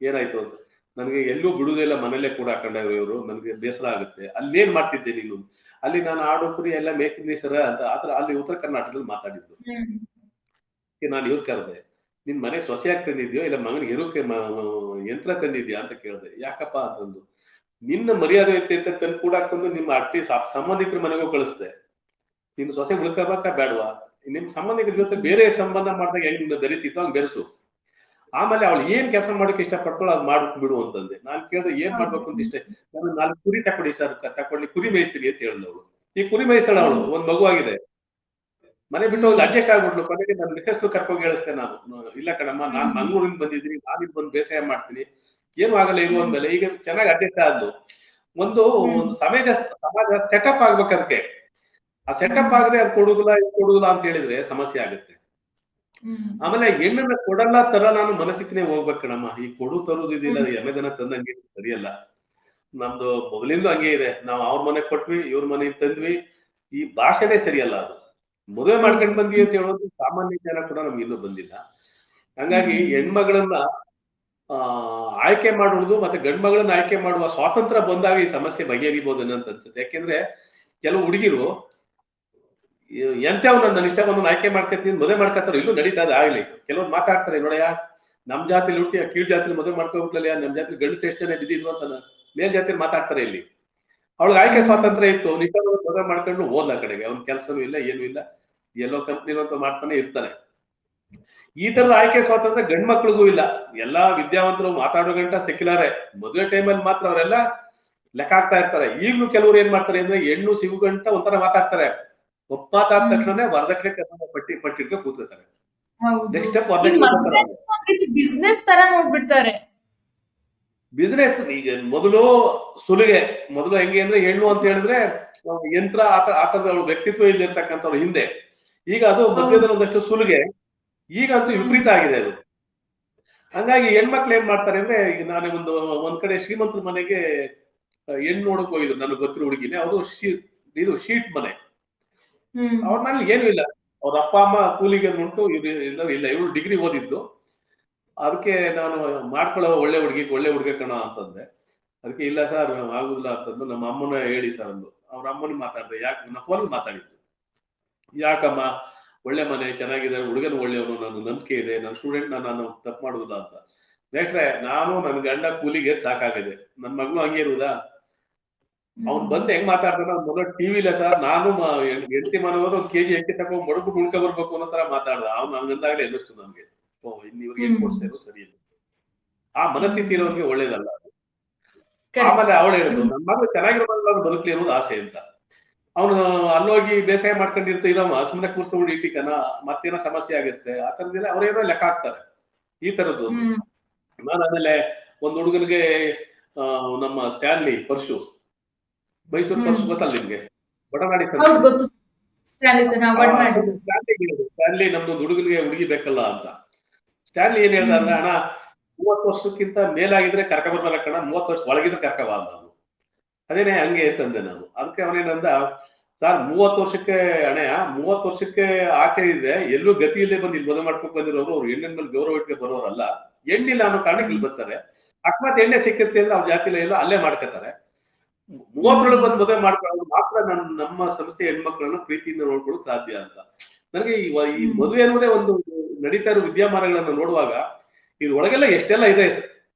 ಏನಾಯ್ತು ಅಂತ. ನನಗೆ ಎಲ್ಲೂ ಬಿಡುದಿಲ್ಲ, ಮನೇಲೆ ಕೂಡ ಹಾಕೊಂಡವ್ರು ಇವರು, ನನಗೆ ಬೇಸರ ಆಗುತ್ತೆ. ಅಲ್ಲೇನ್ ಮಾಡ್ತಿದ್ದೆ ನೀನು? ಅಲ್ಲಿ ನಾನು ಆಡು ಕುರಿ ಎಲ್ಲ ಮೇಯ್ತೀನಿ ಸರ ಅಂತ. ಆತರ ಅಲ್ಲಿ ಉತ್ತರ ಕರ್ನಾಟಕದಲ್ಲಿ ಮಾತಾಡಿದ್ರು. ನಾನು ಇವ್ರು ಕರೆದೆ, ನಿನ್ ಮನೆ ಸೊಸೆಯಾಗಿ ತಂದಿದ್ಯೋ ಇಲ್ಲ ಮಗನಿಗೆ ಇರೋಕೆ ಯಂತ್ರ ತಂದಿದ್ಯಾ ಅಂತ ಕೇಳಿದೆ. ಯಾಕಪ್ಪ ಅಂತಂದು, ನಿನ್ನ ಮರ್ಯಾದೆ ಐತೆ ಅಂತ ತಂದು ಕೂಡ ಹಾಕೊಂಡು ನಿಮ್ಮ ಅಟ್ಟಿ ಸಂಬಂಧಿಕರ ಮನೆಗೂ ಕಳಿಸ್ದೆ. ನಿನ್ನ ಸೊಸೆ ಉಳ್ಕೋಬೇಕಾ ಬೇಡವಾ? ನಿಮ್ ಸಂಬಂಧಿಕರ ಜೊತೆ ಬೇರೆ ಸಂಬಂಧ ಮಾಡಿದಾಗ ಹೆಂಗ್ ಬೆರೀತಿತ್ತು ಹಂಗ್ ಬೆರೆಸು. ಆಮೇಲೆ ಅವಳು ಏನ್ ಕೆಲಸ ಮಾಡೋಕೆ ಇಷ್ಟಪಡ್ತಾಳೋ ಅದ್ ಮಾಡ್ಬಿಟ್ಟು ಬಿಡು ಅಂತಂದೆ. ನಾನು ಕೇಳಿದೆ, ಏನ್ ಮಾಡ್ಬೇಕು ಅಂತ ಇಷ್ಟೇ. ನಾನು 4 ಕುರಿ ತಕೊಡಿ ಸರ್, ತಕೊಳ್ಳಿ, ಕುರಿ ಮೇಯಿಸ್ತೀನಿ ಅಂತ ಹೇಳಿದವಳು. ಈ ಕುರಿ ಮೇಯಿಸ್ತಾಳ ಅವಳು, ಒಂದ್ ಮಗು ಆಗಿದೆ, ಮನೆ ಬಿಟ್ಟು ಹೋಗಿ ಅಡ್ಜಸ್ಟ್ ಆಗ್ಬಿಟ್ಲು. ಕೊನೆಗೆ ನನ್ನ ಮಿಸ್ಸಸ್ ಕರ್ಕೊಂಡು ಹೇಳಿಸ್ತೆ ನಾನು, ಇಲ್ಲ ಕಣಮ್ಮ, ನಾನ್ ಮಂಗಳೂರಿಂದ ಬಂದಿದ್ದೀನಿ, ನಾನು ಬಂದು ಬೇಸಾಯ ಮಾಡ್ತೀನಿ, ಏನು ಆಗಲ್ಲ ಇರು ಅಂದ್ಮೇಲೆ ಈಗ ಚೆನ್ನಾಗಿ ಅಡ್ಜಸ್ಟ್ ಆದ್ಲು. ಒಂದು ಸಮಾಜ ಸೆಟಪ್ ಆಗ್ಬೇಕು ಅದಕ್ಕೆ. ಆ ಸೆಟಪ್ ಆಗದೆ ಅದು ಕೊಡುದಿಲ್ಲ ಅಂತ ಹೇಳಿದ್ರೆ ಸಮಸ್ಯೆ ಆಗುತ್ತೆ. ಆಮೇಲೆ ಹೆಣ್ಣನ್ನ ಕೊಡಲ್ಲ ತರಲ್ಲ ಅನ್ನೋ ಮನಸ್ಥಿತಿನೇ ಹೋಗ್ಬೇಕು ಕಣಮ್ಮ. ಈ ಕೊಡು ತರುದಿಲ್ಲ, ಎಮೆದನ ತಂದಂಗೆ ಸರಿಯಲ್ಲ. ನಮ್ದು ಮೊದಲಿಂದ ಹಂಗೆ ಇದೆ. ನಾವು ಅವ್ರ ಮನೆ ಕೊಟ್ವಿ, ಇವ್ರ ಮನೆ ತಂದ್ವಿ, ಈ ಭಾಷೆನೇ ಸರಿಯಲ್ಲ. ಅದು ಮದುವೆ ಮಾಡ್ಕೊಂಡು ಬಂದ್ವಿ ಅಂತ ಹೇಳೋದು ಸಾಮಾನ್ಯ ಜನ ಕೂಡ ನಮ್ಗೆ ಇನ್ನೂ ಬಂದಿಲ್ಲ. ಹಂಗಾಗಿ ಹೆಣ್ಮಗಳನ್ನ ಆಯ್ಕೆ ಮಾಡುವುದು ಮತ್ತೆ ಗಂಡ್ಮಗಳನ್ನ ಆಯ್ಕೆ ಮಾಡುವ ಸ್ವಾತಂತ್ರ್ಯ ಬಂದಾಗ ಈ ಸಮಸ್ಯೆ ಬಗೆಹರಿಬಹುದು ಅಂತ ಅನ್ಸುತ್ತೆ. ಯಾಕೆಂದ್ರೆ ಕೆಲವು ಹುಡುಗಿರು ಎಂತವ್ ನನ್ನ ಇಷ್ಟ ಬಂದು ಆಯ್ಕೆ ಮಾಡ್ಕೊತೀನಿ ಮದುವೆ ಮಾಡ್ಕೊತಾರೆ, ಇಲ್ಲೂ ನಡೀತಾ ಆಗ್ಲಿ. ಕೆಲವ್ರು ಮಾತಾಡ್ತಾರೆ, ನೋಡಯ್ಯ ನಮ್ ಜಾತಿಲಿ ಹುಟ್ಟಿ ಕೀಳ್ ಜಾತಿಲಿ ಮದುವೆ ಮಾಡ್ಕೊಬಿಟ್ಲಲ್ಲ, ನಮ್ ಜಾತಿ ಗಂಡು ಶ್ರೇಷ್ಠನೇ ಬಿದ್ದಿದ್ವು ಅಂತ ಮೇಲ್ ಜಾತಿಲಿ ಮಾತಾಡ್ತಾರೆ. ಇಲ್ಲಿ ಅವಳಿಗೆ ಆಯ್ಕೆ ಸ್ವಾತಂತ್ರ್ಯ ಇತ್ತು, ನಿಜ ಮದುವೆ ಮಾಡ್ಕೊಂಡು ಹೋದ್ಲ ಕಡೆಗೆ. ಅವ್ನ ಕೆಲ್ಸನೂ ಇಲ್ಲ, ಏನೂ ಇಲ್ಲ, ಎಲ್ಲೋ ಕಂಪ್ನಿ ಅಂತ ಮಾಡ್ತಾನೆ ಇರ್ತಾನೆ. ಈ ತರದ ಆಯ್ಕೆ ಸ್ವಾತಂತ್ರ್ಯ ಗಂಡ್ ಮಕ್ಳಿಗೂ ಇಲ್ಲ. ಎಲ್ಲಾ ವಿದ್ಯಾವಂತರು ಮಾತಾಡೋ ಗಂಟ ಸೆಕ್ಯುಲರೇ, ಮದುವೆ ಟೈಮಲ್ಲಿ ಮಾತ್ರ ಅವರೆಲ್ಲ ಲೆಕ್ಕ ಆಗ್ತಾ ಇರ್ತಾರೆ. ಈಗಲೂ ಕೆಲವರು ಏನ್ ಮಾಡ್ತಾರೆ ಅಂದ್ರೆ, ಹೆಣ್ಣು ಸಿಗುಗಂಟ ಒಂಥರ ಮಾತಾಡ್ತಾರೆ, ಒಪ್ಪಾತಾದ ತಕ್ಷಣ ವರದಕ್ಷಿಣೆ ಪಟ್ಟಿಟ್ಕೊಂಡು ಕೂತ್ಕೊತಾರೆ. ಬಿಸ್ನೆಸ್ ತರ ನೋಡ್ಬಿಡ್ತಾರೆ. ಬಿಸ್ನೆಸ್ ಈಗ ಮೊದಲು ಸುಲಿಗೆ, ಮೊದಲು ಹೆಂಗೆ ಅಂದ್ರೆ ಹೆಣ್ಣು ಅಂತ ಹೇಳಿದ್ರೆ ಯಂತ್ರ ಆತರದ ವ್ಯಕ್ತಿತ್ವ ಇಲ್ಲಿರ್ತಕ್ಕಂಥವ್ರು ಹಿಂದೆ. ಈಗ ಅದು ಮಧ್ಯದಲ್ಲಿ ಒಂದಷ್ಟು ಸುಲಿಗೆ, ಈಗಂತೂ ವಿಪರೀತ ಆಗಿದೆ ಅದು. ಹಂಗಾಗಿ ಹೆಣ್ಮಕ್ಳು ಏನ್ ಮಾಡ್ತಾರೆ ಅಂದ್ರೆ, ಈಗ ನಾನು ಒಂದ್ ಕಡೆ ಶ್ರೀಮಂತರ ಮನೆಗೆ ಹೆಣ್ಣು ನೋಡಕ್ ಹೋಗಿದ್ರು, ನನಗೆ ಗೊತ್ತಿರೋ ಹುಡುಗಿನೇ. ಅವರು ಇದು ಶೀಟ್ ಮನೆ. ಅವ್ರ ಮನೇಲಿ ಏನು ಇಲ್ಲ, ಅವ್ರ ಅಪ್ಪ ಅಮ್ಮ ಕೂಲಿಗೆ ಉಂಟು, ಇಲ್ಲ ಇವಳು ಡಿಗ್ರಿ ಓದಿದ್ದು. ಅದಕ್ಕೆ ನಾನು ಮಾಡ್ಕೊಳ್ಳೋ ಒಳ್ಳೆ ಹುಡುಗಿ ಕಣ ಅಂತಂದೆ. ಅದಕ್ಕೆ ಇಲ್ಲ ಸರ್ ಆಗುದಿಲ್ಲ ಅಂತಂದು ನಮ್ಮ ಅಮ್ಮನ ಹೇಳಿ ಸರ್ ಅಂದು. ಅವ್ರ ಅಮ್ಮನ ಮಾತಾಡ್ದೆ, ಯಾಕೆ ನನ್ನ ಫೋನ್ ಮಾತಾಡಿದ್ದು, ಯಾಕಮ್ಮ ಒಳ್ಳೆ ಮನೆ ಚೆನ್ನಾಗಿದೆ, ಹುಡುಗನ ಒಳ್ಳೆಯವನು, ನನ್ನ ನಂಬಿಕೆ ಇದೆ, ನನ್ನ ಸ್ಟೂಡೆಂಟ್ ನಾನು ತಪ್ಪು ಮಾಡುದಿಲ್ಲ ಅಂತ. ಬೇಕ್ರೆ ನಾನು ನನ್ನ ಗಂಡ ಕೂಲಿಗೆ ಸಾಕಾಗಿದೆ, ನನ್ನ ಮಗಳು ಹಂಗೆ ಇರುವುದಾ? ಅವ್ನು ಬಂದು ಹೆಂಗ್ ಮಾತಾಡ್ತಾನ, ಅವ್ನ ಮೊದಲು ಟಿವಿಲ ಸರ್ ನಾನು ಹೆಂಡತಿ ಮನವರು 1 kg ಅಕ್ಕಿ ತಗೊಂಡು ಮಡಗು ಉಳ್ಕ ಬರ್ಬೇಕು ಅನ್ನೋ ತರ ಮಾತಾಡ್ದ. ಅವ್ನು ಹಂಗಂದಾಗಲೇ ಎನ್ನಿಸ್ತು ನನ್ಗೆ, ಓ ಇನ್ನು ಇವ್ರಿಗೆ ಏನ್ ಕೊಡ್ಸೇನು ಸರಿ ಇಲ್ಲ. ಆ ಮನಸ್ಥಿತಿ ಇರೋರಿಗೆ ಒಳ್ಳೇದಲ್ಲ. ಆಮೇಲೆ ಅವಳು ಹೇಳಿದ್ರು, ನನ್ನ ಮಗಳು ಚೆನ್ನಾಗಿರೋ ಬದುಕಲಿ ಅನ್ನೋದು ಆಸೆ ಅಂತ. ಅವನು ಅಲ್ಲೋಗಿ ಬೇಸಾಯ ಮಾಡ್ಕೊಂಡಿರ್ತ ಇರಮ್ಮ ಸುಮ್ಮನೆ ಕೂರ್ಸ್ಕೊಂಡು ಇಟ್ಟಿಕನ ಮತ್ತೇನೋ ಸಮಸ್ಯೆ ಆಗುತ್ತೆ ಆ ತರದೆಲ್ಲ ಅವ್ರೇನೋ ಲೆಕ್ಕ ಹಾಕ್ತಾರೆ ಈ ತರದ್ದು. ನಾನು ಆಮೇಲೆ ಒಂದ್ ಹುಡುಗನಿಗೆ ನಮ್ಮ ಸ್ಟ್ಯಾನ್ಲಿ ಪರ್ಶು, ಮೈಸೂರು ಪರ್ಶು ಗೊತ್ತಲ್ಲ ನಿಮ್ಗೆ, ಒಡನಾಡಿ ಸ್ಟ್ಯಾನ್ಲಿ ನಮ್ದು ಹುಡುಗನಿಗೆ ಹುಡುಗಿ ಬೇಕಲ್ಲ ಅಂತ. ಸ್ಟ್ಯಾನ್ಲಿ ಏನ್ ಹೇಳ್ದ ಅಂದ್ರೆ, ಅಣ್ಣ 30 ವರ್ಷಕ್ಕಿಂತ ಮೇಲಾಗಿದ್ರೆ ಕರ್ಕೊಂಬರ್ಬಲ್ಲ ಕಣ, 30 ವರ್ಷ ಒಳಗಿದ್ರೆ ಕರ್ಕಬ ಅಂತ. ನಾನು ಅದೇನೆ ಹಂಗೆ ತಂದೆ ನಾನು. ಅದಕ್ಕೆ ಅವನೇನಂದ, ಸರ್ 30 ವರ್ಷಕ್ಕೆ ಅಣೆಯ 30 ವರ್ಷಕ್ಕೆ ಆಚೆ ಇದೆ, ಎಲ್ಲೂ ಗತಿ ಇಲ್ಲೇ ಬಂದು ಇಲ್ಲಿ ಮದುವೆ ಮಾಡ್ಕೊಂಡು ಬಂದಿರೋರು ಅವ್ರು ಹೆಣ್ಣಿನ ಮೇಲೆ ಗೌರವ ಇಟ್ಕೆ ಬರೋರಲ್ಲ, ಎಣ್ಣಿಲ್ಲ ಅನ್ನೋ ಕಾರಣಕ್ಕೆ ಇಲ್ಲಿ ಬರ್ತಾರೆ. ಅಕಸ್ಮಾತ್ ಎಣ್ಣೆ ಸಿಕ್ಕತ್ತೆ ಅಂದ್ರೆ ಅವ್ರ ಜಾತಿಲ ಎಲ್ಲೋ ಅಲ್ಲೇ ಮಾಡ್ಕೊತಾರೆ. 30 ಬಂದು ಮದುವೆ ಮಾಡ್ಕೊಳ್ಳೋದು ಮಾತ್ರ ನಮ್ಮ ಸಂಸ್ಥೆ ಹೆಣ್ಮಕ್ಳನ್ನ ಪ್ರೀತಿಯಿಂದ ನೋಡ್ಕೊಳ್ಳೋಕೆ ಸಾಧ್ಯ ಅಂತ. ನನಗೆ ಈ ಮದುವೆ ಅನ್ನೋದೇ ಒಂದು ನಡೀತಾ ಇರೋ ವಿದ್ಯಮಾನಗಳನ್ನ ನೋಡುವಾಗ ಇದ್ರೊಳಗೆಲ್ಲ ಎಷ್ಟೆಲ್ಲ ಇದೆ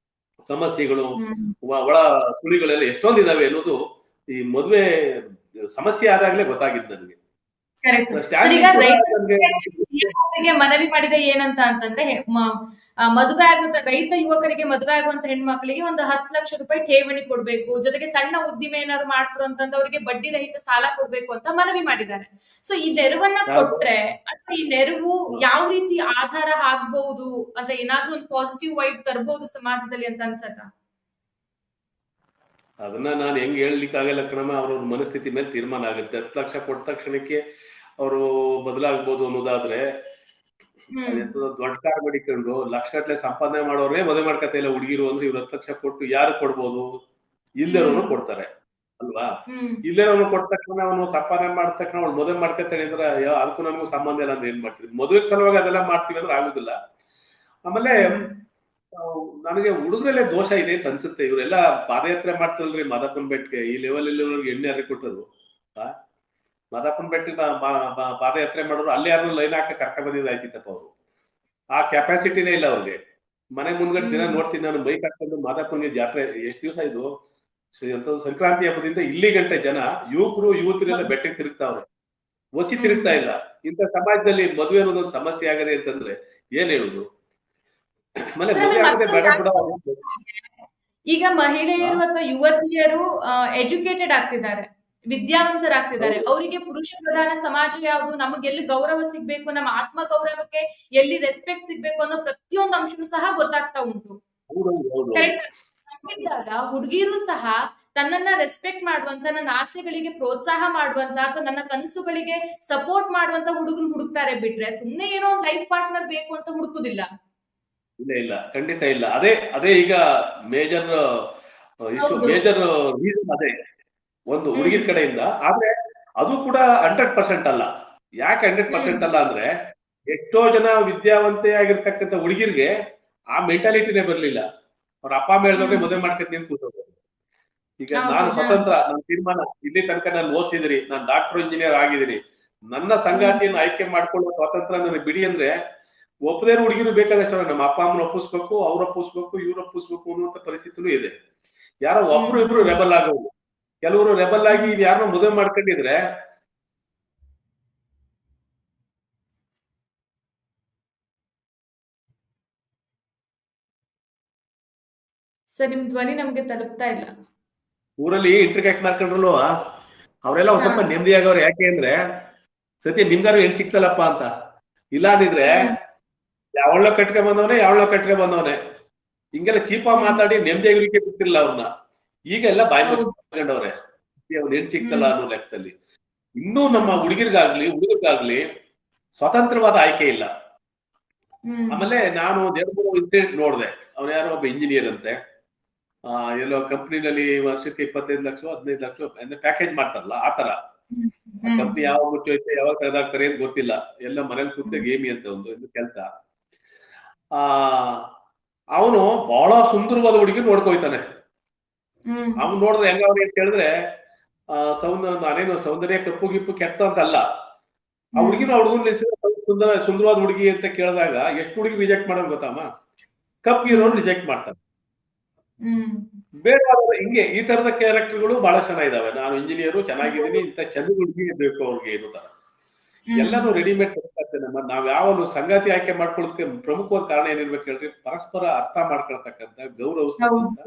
ಸಮಸ್ಯೆಗಳು, ಒಳ ಸುಳಿಗಳೆಲ್ಲ ಎಷ್ಟೊಂದಿದಾವೆ ಅನ್ನೋದು ಈ ಮದುವೆ ಸಮಸ್ಯೆ ಆದಾಗ್ಲೇ ಗೊತ್ತಾಗಿದ್ದು ನನಗೆ. ಮನವಿ ಮಾಡಿದ ಏನಂತ ಅಂತಂದ್ರೆ, ಮದುವೆ ಆಗುತ್ತ ರೈತ ಯುವಕರಿಗೆ ಮದುವೆ ಆಗುವಂತ ಹೆಣ್ಮಕ್ಳಿಗೆ ಒಂದು 10 ಲಕ್ಷ ರೂಪಾಯಿ ಠೇವಣಿ ಕೊಡ್ಬೇಕು, ಜೊತೆಗೆ ಸಣ್ಣ ಉದ್ದಿಮೆ ಏನಾದ್ರು ಮಾಡ್ತಾರೆ ಅಂತಂದ್ರೆ ಅವರಿಗೆ ಬಡ್ಡಿ ರಹಿತ ಸಾಲ ಕೊಡ್ಬೇಕು ಅಂತ ಮನವಿ ಮಾಡಿದ್ದಾರೆ. ಸೊ ಈ ನೆರವನ್ನ ಕೊಟ್ರೆ ಅಥವಾ ಈ ನೆರವು ಯಾವ ರೀತಿ ಆಧಾರ ಆಗ್ಬಹುದು ಅಂತ ಏನಾದ್ರೂ ಒಂದು ಪಾಸಿಟಿವ್ ವೈಬ್ ತರಬಹುದು ಸಮಾಜದಲ್ಲಿ ಅಂತ ಅನ್ಸತ್ತ? ಅದನ್ನ ನಾನು ಹೆಂಗ್ ಹೇಳ್ಲಿಕ್ಕಾಗಲ್ಲ ಕಣಮ್ಮ, ಅವ್ರ ಮನಸ್ಥಿತಿ ಮೇಲೆ ತೀರ್ಮಾನ ಆಗುತ್ತೆ. 10 ಲಕ್ಷ ಕೊಟ್ಟ ತಕ್ಷಣಕ್ಕೆ ಅವರು ಬದಲಾಗ್ಬೋದು ಅನ್ನೋದಾದ್ರೆ, ದೊಡ್ಡ ಕಾರ್ ಮಡಿಕೊಂಡು ಲಕ್ಷಗಟ್ಲೆ ಸಂಪಾದನೆ ಮಾಡೋರೇ ಮದುವೆ ಮಾಡ್ಕತ ಇಲ್ಲ ಹುಡುಗಿರು ಅಂದ್ರೆ, ಇವ್ರು 10 ಲಕ್ಷ ಕೊಟ್ಟು ಯಾರು ಕೊಡ್ಬೋದು? ಇಲ್ಲೇರೋನು ಕೊಡ್ತಾರೆ ಅಲ್ವಾ? ಇಲ್ಲೇರೋನು ಕೊಟ್ಟ ತಕ್ಷಣ ಅವನು ಸಂಪಾದನೆ ಮಾಡಿದ ತಕ್ಷಣ ಅವ್ಳು ಮದುವೆ ಮಾಡ್ಕತಾನೆ ಅಂದ್ರೆ ಅದಕ್ಕೂ ನಮಗೂ ಸಂಬಂಧ ಇಲ್ಲ ಅಂದ್ರೆ ಏನ್ ಮಾಡ್ತೀವಿ? ಮದುವೆ ಸಲುವಾಗಿ ಅದೆಲ್ಲ ಮಾಡ್ತೀವಿ ಅಂದ್ರೆ ಆಗುದಿಲ್ಲ. ಆಮೇಲೆ ನನಗೆ ಹುಡುಗರಲ್ಲೇ ದೋಷ ಇದೆ ಅಂತ ಅನ್ಸುತ್ತೆ. ಇವರೆಲ್ಲ ಪಾದಯಾತ್ರೆ ಮಾಡ್ತಾರಲ್ರಿ ಮಾದಪ್ಪನ ಬೆಟ್ಟಕ್ಕೆ, ಈ ಲೆವೆಲ್ ಎಣ್ಣೆ ಯಾರಿಗೆ ಕೊಟ್ಟರು? ಮಾದಪ್ಪನ ಬೆಟ್ಟಕ್ಕೆ ಪಾದಯಾತ್ರೆ ಮಾಡೋರು ಅಲ್ಲಿ ಯಾರು ಲೈನ್ ಹಾಕ ಕರ್ಕ ಬಂದಿದ್ದಾಯ್ತಿತ್ತಪ್ಪ. ಅವರು ಆ ಕೆಪಾಸಿಟಿನೇ ಇಲ್ಲ ಅವ್ರಿಗೆ. ಮನೆ ಮುಂದ್ಗಡೆ ದಿನ ನೋಡ್ತೀನಿ ನಾನು, ಬೈಕ್ ಹಾಕೊಂಡು ಮಾದಪ್ಪನಿಗೆ ಜಾತ್ರೆ ಎಷ್ಟು ದಿವಸ ಇದು ಸಂಕ್ರಾಂತಿ ಹಬ್ಬದಿಂದ ಇಲ್ಲಿ ಗಂಟೆ ಜನ ಯುವಕರೆಲ್ಲ ಬೆಟ್ಟಕ್ಕೆ ತಿರುಗ್ತಾವ್ರೆ, ಒಸಿ ತಿರುಗ್ತಾ ಇಲ್ಲ. ಇಂಥ ಸಮಾಜದಲ್ಲಿ ಮದುವೆ ಅನ್ನೋದೊಂದು ಸಮಸ್ಯೆ ಆಗದೆ ಅಂತಂದ್ರೆ ಏನ್ ಹೇಳುದು? ಈಗ ಮಹಿಳೆಯರು ಅಥವಾ ಯುವತಿಯರು ಎಜುಕೇಟೆಡ್ ಆಗ್ತಿದ್ದಾರೆ, ವಿದ್ಯಾವಂತರಾಗ್ತಿದ್ದಾರೆ. ಅವರಿಗೆ ಪುರುಷ ಪ್ರಧಾನ ಸಮಾಜ ಯಾವುದು, ನಮಗೆ ಎಲ್ಲಿ ಗೌರವ ಸಿಗ್ಬೇಕು, ನಮ್ಮ ಆತ್ಮ ಗೌರವಕ್ಕೆ ಎಲ್ಲಿ ರೆಸ್ಪೆಕ್ಟ್ ಸಿಗ್ಬೇಕು ಅನ್ನೋ ಪ್ರತಿಯೊಂದು ಅಂಶನೂ ಸಹ ಗೊತ್ತಾಗ್ತಾ ಉಂಟು. ಇದ್ದಾಗ ಹುಡುಗಿರು ಸಹ ತನ್ನನ್ನ ರೆಸ್ಪೆಕ್ಟ್ ಮಾಡುವಂತ, ನನ್ನ ಆಸೆಗಳಿಗೆ ಪ್ರೋತ್ಸಾಹ ಮಾಡುವಂತ ಅಥವಾ ನನ್ನ ಕನಸುಗಳಿಗೆ ಸಪೋರ್ಟ್ ಮಾಡುವಂತ ಹುಡುಗನ್ ಹುಡುಕ್ತಾರೆ ಬಿಟ್ರೆ ಸುಮ್ನೆ ಏನೋ ಒಂದು ಲೈಫ್ ಪಾರ್ಟ್ನರ್ ಬೇಕು ಅಂತ ಹುಡುಕುದಿಲ್ಲ. ಇಲ್ಲ ಖಂಡಿತ ಇಲ್ಲ. ಅದೇ ಈಗ ಮೇಜರ್ ರೀಸನ್ ಅದೇ ಒಂದು ಹುಡುಗಿನ ಕಡೆಯಿಂದ. ಆದ್ರೆ ಅದು ಕೂಡ 100% ಅಲ್ಲ. ಯಾಕೆ 100% ಅಲ್ಲ ಅಂದ್ರೆ, ಎಷ್ಟೋ ಜನ ವಿದ್ಯಾವಂತೆ ಆಗಿರ್ತಕ್ಕಂಥ ಹುಡುಗಿರ್ಗೆ ಆ ಮೆಂಟಾಲಿಟಿನೇ ಬರ್ಲಿಲ್ಲ. ಅವ್ರ ಅಪ್ಪ ಅಮ್ಮ ಹೇಳಿದ್ರೆ ಮದುವೆ ಮಾಡ್ಕೊತೀನಿ ಅಂತ ಕೂತವ್ರು. ಈಗ ನಾನು ಸ್ವತಂತ್ರ, ನನ್ನ ತೀರ್ಮಾನ, ಇಲ್ಲಿ ತನಕ ನಾನು ಓದಿಸಿದಿರಿ, ನಾನು ಡಾಕ್ಟರ್ ಇಂಜಿನಿಯರ್ ಆಗಿದ್ದೀನಿ, ನನ್ನ ಸಂಗಾತಿಯನ್ನು ಆಯ್ಕೆ ಮಾಡ್ಕೊಳ್ಳೋ ಸ್ವಾತಂತ್ರ್ಯ ನನಗೆ ಬಿಡಿ ಅಂದ್ರೆ ಒಪ್ಪದೇನು ಹುಡುಗಿರು ಬೇಕಾದಷ್ಟು ನಮ್ಮ ಅಪ್ಪ ಅಮ್ಮನ ಒಪ್ಪಿಸ್ಬೇಕು, ಅವ್ರು ಒಪ್ಪಿಸ್ಬೇಕು, ಇವ್ರು ಒಪ್ಪಿಸ್ಬೇಕು ಅನ್ನುವಂತ ಪರಿಸ್ಥಿತಿನೂ ಇದೆ. ಯಾರೋ ಒಬ್ರು ಇಬ್ರು ರೆಬಲ್ ಆಗೋದು, ಕೆಲವರು ರೆಬಲ್ ಆಗಿ ಯಾರನ್ನ ಮದುವೆ ಮಾಡ್ಕೊಂಡಿದ್ರೆ ಸರ್ ನಿಮ್ ಧ್ವನಿ ನಮ್ಗೆ ತಲುಪ್ತಾ ಇಲ್ಲ. ಊರಲ್ಲಿ ಇಂಟರ್ಕ್ಯಾಕ್ಟ್ ಮಾಡ್ಕೊಂಡ್ರಲ್ವ ಅವರೆಲ್ಲ ಒಂದ್ ಸ್ವಲ್ಪ ನೆಮ್ಮದಿ ಆಗವ್ರು. ಯಾಕೆ ಅಂದ್ರೆ ಸತ್ಯ ನಿಮ್ಗಾರು ಹೆಣ್ ಸಿಕ್ತಲ್ಲಪ್ಪ ಅಂತ. ಇಲ್ಲ ಅಂದಿದ್ರೆ ಯಾವಳ ಕಟ್ಕೆ ಬಂದವನೆ ಹಿಂಗೆಲ್ಲ ಚೀಪ ಮಾತಾಡಿ ನೆಮ್ಮದಿ ಆಗಲಿಕ್ಕೆ ಬಿಟ್ಟಿರಲ್ಲ ಅವ್ರನ್ನ. ಈಗ ಎಲ್ಲ ಬಾಯಿ ಮಾಡ್ಕೊಂಡವ್ರೆ, ಅವ್ನ ಹೆಣ್ ಸಿಕ್ತಲ್ಲ ಅನ್ನೋ ಲೆಕ್ಕದಲ್ಲಿ. ಇನ್ನೂ ನಮ್ಮ ಹುಡುಗರಿಗಾಗ್ಲಿ ಸ್ವತಂತ್ರವಾದ ಆಯ್ಕೆ ಇಲ್ಲ. ಆಮೇಲೆ ನಾನು ದೇವರ ಇನ್ಸಿಡೆಂಟ್ ನೋಡ್ದೆ. ಅವ್ನ ಯಾರೋ ಒಬ್ಬ ಇಂಜಿನಿಯರ್ ಅಂತೆ, ಎಲ್ಲೋ ಕಂಪ್ನಿನಲ್ಲಿ ವರ್ಷಕ್ಕೆ 25 ಲಕ್ಷ 15 ಲಕ್ಷ ಅಂದ್ರೆ ಪ್ಯಾಕೇಜ್ ಮಾಡ್ತಾರಲ್ಲ ಆ ತರ. ಕಂಪ್ನಿ ಯಾವಾಗ ಮುಚ್ಚೋಯ್ತೆ ಯಾವಾಗ ತೆಗೆದಾಕ್ತಾರೆ ಅಂತ ಗೊತ್ತಿಲ್ಲ. ಎಲ್ಲ ಮನೇಲಿ ಕೂತೆ ಗೇಮಿ ಅಂತ ಒಂದು ಕೆಲಸ. ಅವನು ಬಹಳ ಸುಂದರವಾದ ಹುಡುಗಿ ನೋಡ್ಕೊಯ್ತಾನೆ. ಹ್ಮ್ ಅವ್ನು ನೋಡಿದ್ರೆ ಹೆಂಗವ್ರಿ ಅಂತ ಹೇಳಿದ್ರೆ ನಾನೇನು ಸೌಂದರ್ಯ ಕಪ್ಪು ಗಿಪ್ಪು ಕೆಟ್ಟ ಅಂತ ಅಲ್ಲ. ಆ ಹುಡುಗಿನ ಹುಡುಗನ ಸುಂದರವಾದ ಹುಡುಗಿ ಅಂತ ಕೇಳಿದಾಗ ಎಷ್ಟು ಹುಡುಗಿ ರಿಜೆಕ್ಟ್ ಮಾಡೋದು ಗೊತ್ತಮ್ಮ? ಕಪ್ಪಿರೋರು ರಿಜೆಕ್ಟ್ ಮಾಡ್ತಾರೆ. ಹ್ಮ್ ಬೇಕಾದ್ರೆ ಹಿಂಗೆ ಈ ತರದ ಕ್ಯಾರೆಕ್ಟರ್ಗಳು ಬಹಳ ಚೆನ್ನಾಗಿದಾವೆ. ನಾನು ಇಂಜಿನಿಯರು ಚೆನ್ನಾಗಿದ್ದೀನಿ, ಇಂಥ ಚಂದ ಹುಡುಗಿ ಬೇಕು ಅವ್ರಿಗೆ ಏನು ತರ ಎಲ್ಲಾನು ರೆಡಿಮೇಡ್ ನಮ್ಮ ನಾವ್ ಯಾವ ಸಂಗಾತಿ ಆಯ್ಕೆ ಮಾಡ್ಕೊಳ್ಳೋದಕ್ಕೆ ಪ್ರಮುಖವಾದ ಕಾರಣ ಏನಿರ್ಬೇಕು ಹೇಳ್ರಿ? ಪರಸ್ಪರ ಅರ್ಥ ಮಾಡ್ಕೊಳ್ತಕ್ಕಂಥ, ಗೌರವಿಸ್ತಕ್ಕಂಥ,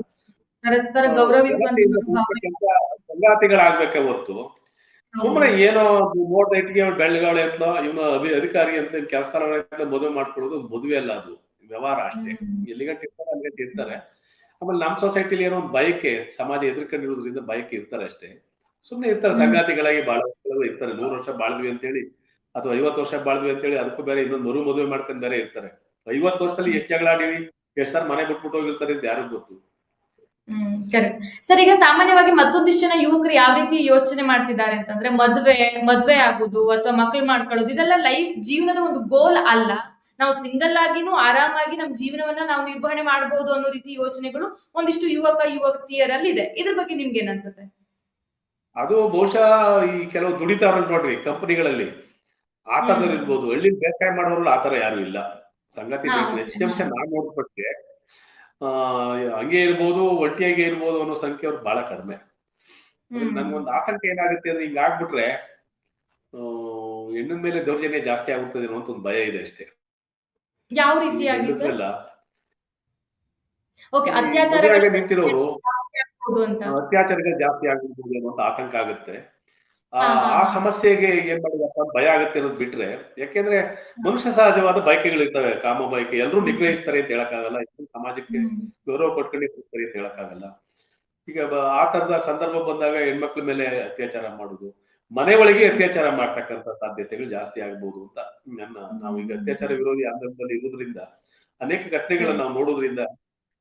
ಪರಸ್ಪರ ಗೌರವಿಸುವಂತ ಸಂಗಾತಿಗಳಾಗ್ಬೇಕೆ ಹೊರ್ತು ಸುಮ್ಮನೆ ಏನೋ ನೋಡ್ದ ಇಟ್ಟಿಗೆ ಬೆಳ್ಳಿಗಾಳೆ ಅಂತಲೋ ಇವನು ಅಧಿಕಾರಿ ಅಂತ ಕೆಲಸ ಮದುವೆ ಮಾಡ್ಕೊಳ್ಳೋದು ಮದುವೆ ಅಲ್ಲ, ಅದು ವ್ಯವಹಾರ ಅಷ್ಟೇ. ಎಲ್ಲಿಗಂಟ ಇರ್ತಾರೆ ಅಲ್ಲಿಗಂಟ ಇರ್ತಾರೆ. ಆಮೇಲೆ ನಮ್ಮ ಸೊಸೈಟಿಲಿ ಏನೋ ಒಂದು ಬಯಕೆ, ಸಮಾಜ ಎದುರ್ಕೊಂಡಿರೋದ್ರಿಂದ ಬಯಕೆ ಇರ್ತಾರೆ ಅಷ್ಟೇ. ಸುಮ್ಮನೆ ಇರ್ತಾರೆ ಸಂಗಾತಿಗಳಾಗಿ ಬಾಳ ಇರ್ತಾರೆ. 100 ವರ್ಷ ಬಾಳ್ದ್ವಿ ಅಂತೇಳಿ ಅಥವಾ 50 ವರ್ಷ ಬಾಳ್ದ್ವಿ ಅಂತೇಳಿ ಅದಕ್ಕೂ ಬೇರೆ ಇನ್ನೊಂದು ಮದುವೆ ಮಾಡ್ಕೊಂಡು ಬೇರೆ ಇರ್ತಾರೆ. 50 ವರ್ಷದಲ್ಲಿ ಎಷ್ಟು ಜಗಳ ಆಡಿವಿ, ಎಷ್ಟು ಸರ್ ಮನೆ ಬಿಟ್ಬಿಟ್ಟು ಹೋಗಿರ್ತಾರೆ ಅಂತ ಯಾರಿಗೂ ಗೊತ್ತು. Correct sir. ಈಗ ಸಾಮಾನ್ಯವಾಗಿ ಮತ್ತೊಂದಿಷ್ಟು ಜನ ಯುವಕರು ಯಾವ ರೀತಿ ಯೋಚನೆ ಮಾಡ್ತಿದ್ದಾರೆ ಅಂತಂದ್ರೆ, ಮದ್ವೆ ಆಗುದು ಅಥವಾ ಮಕ್ಳು ಮಾಡ್ಕೊಳ್ಳೋದು ಇದೆಲ್ಲ ಲೈಫ್ ಜೀವನದ ಒಂದು ಗೋಲ್ ಅಲ್ಲ. ನಾವು ಸಿಂಗಲ್ ಆಗಿನೂ ಆರಾಮಾಗಿ ನಮ್ಮ ಜೀವನವನ್ನ ನಾವು ನಿರ್ವಹಣೆ ಮಾಡಬಹುದು ಅನ್ನೋ ರೀತಿ ಯೋಚನೆಗಳು ಒಂದಿಷ್ಟು ಯುವತಿಯರಲ್ಲಿ ಇದೆ. ಇದ್ರ ಬಗ್ಗೆ ನಿಮ್ಗೆ ಏನ್ ಅನ್ಸುತ್ತೆ? ಅದು ಬಹುಶಃ ಈ ಕೆಲವು ದುಡಿತಾರಲ್ಲ ನೋಡ್ರಿ ಕಂಪನಿಗಳಲ್ಲಿ, ಆತರದವ್ರು ಇರ್ಬೋದು. ಹಳ್ಳಿ ಬೇಸಾಯ ಮಾಡೋರು ಆತರ ಯಾರು ಇಲ್ಲ. ಸಂಗತಿ ಹೆಚ್ಚಂಶ ನಾನ್ ನೋಡ್ಪಟ್ಟೆ ಹಂಗೆ ಇರ್ಬೋದು, ಒಟ್ಟಿಯಾಗೆ ಇರ್ಬೋದು ಅನ್ನೋ ಸಂಖ್ಯೆ ಅವ್ರು ಬಹಳ ಕಡಿಮೆ. ನನ್ಗೊಂದು ಆತಂಕ ಏನಾಗುತ್ತೆ ಅಂದ್ರೆ, ಹಿಂಗ ಆಗ್ಬಿಟ್ರೆ ಹೆಣ್ಣಿನ ಮೇಲೆ ದೌರ್ಜನ್ಯ ಜಾಸ್ತಿ ಆಗ್ಬಿಡ್ತದೆ ಅನ್ನೋ ಒಂದು ಭಯ ಇದೆ ಅಷ್ಟೇ. ಯಾವ ರೀತಿಯಾಗಿ ಸರ್? ಅತ್ಯಾಚಾರಗಳು ಜಾಸ್ತಿ ಆಗ್ಬಿಡ್ಬೋದು ಅನ್ನೋ ಆತಂಕ ಆಗುತ್ತೆ. ಆ ಸಮಸ್ಯೆಗೆ ಏನ್ ಮಾಡಿದಪ್ಪ ಭಯ ಆಗುತ್ತೆ ಅನ್ನೋದು ಬಿಟ್ರೆ, ಯಾಕೆಂದ್ರೆ ಮನುಷ್ಯ ಸಹಜವಾದ ಬಯಕೆಗಳಿರ್ತವೆ, ಕಾಮ ಬಯಕೆ. ಎಲ್ಲರೂ ನಿಗ್ರಹಿಸ್ತಾರೆ ಅಂತ ಹೇಳಕ್ಕಾಗಲ್ಲ, ಸಮಾಜಕ್ಕೆ ಗೌರವ ಕೊಟ್ಕೊಂಡೇ ಹೋಗ್ತಾರೆ ಅಂತ ಹೇಳಕ್ಕಾಗಲ್ಲ. ಈಗ ಆ ತರದ ಸಂದರ್ಭ ಬಂದಾಗ ಹೆಣ್ಮಕ್ಳ ಮೇಲೆ ಅತ್ಯಾಚಾರ ಮಾಡುದು, ಮನೆ ಒಳಗೆ ಅತ್ಯಾಚಾರ ಮಾಡ್ತಕ್ಕಂಥ ಸಾಧ್ಯತೆಗಳು ಜಾಸ್ತಿ ಆಗ್ಬಹುದು ಅಂತ ನಾವೀಗ ಅತ್ಯಾಚಾರ ವಿರೋಧಿ ಆಂದೋಲನದಲ್ಲಿ ಇರೋದ್ರಿಂದ ಅನೇಕ ಘಟನೆಗಳನ್ನ ನಾವು ನೋಡೋದ್ರಿಂದ,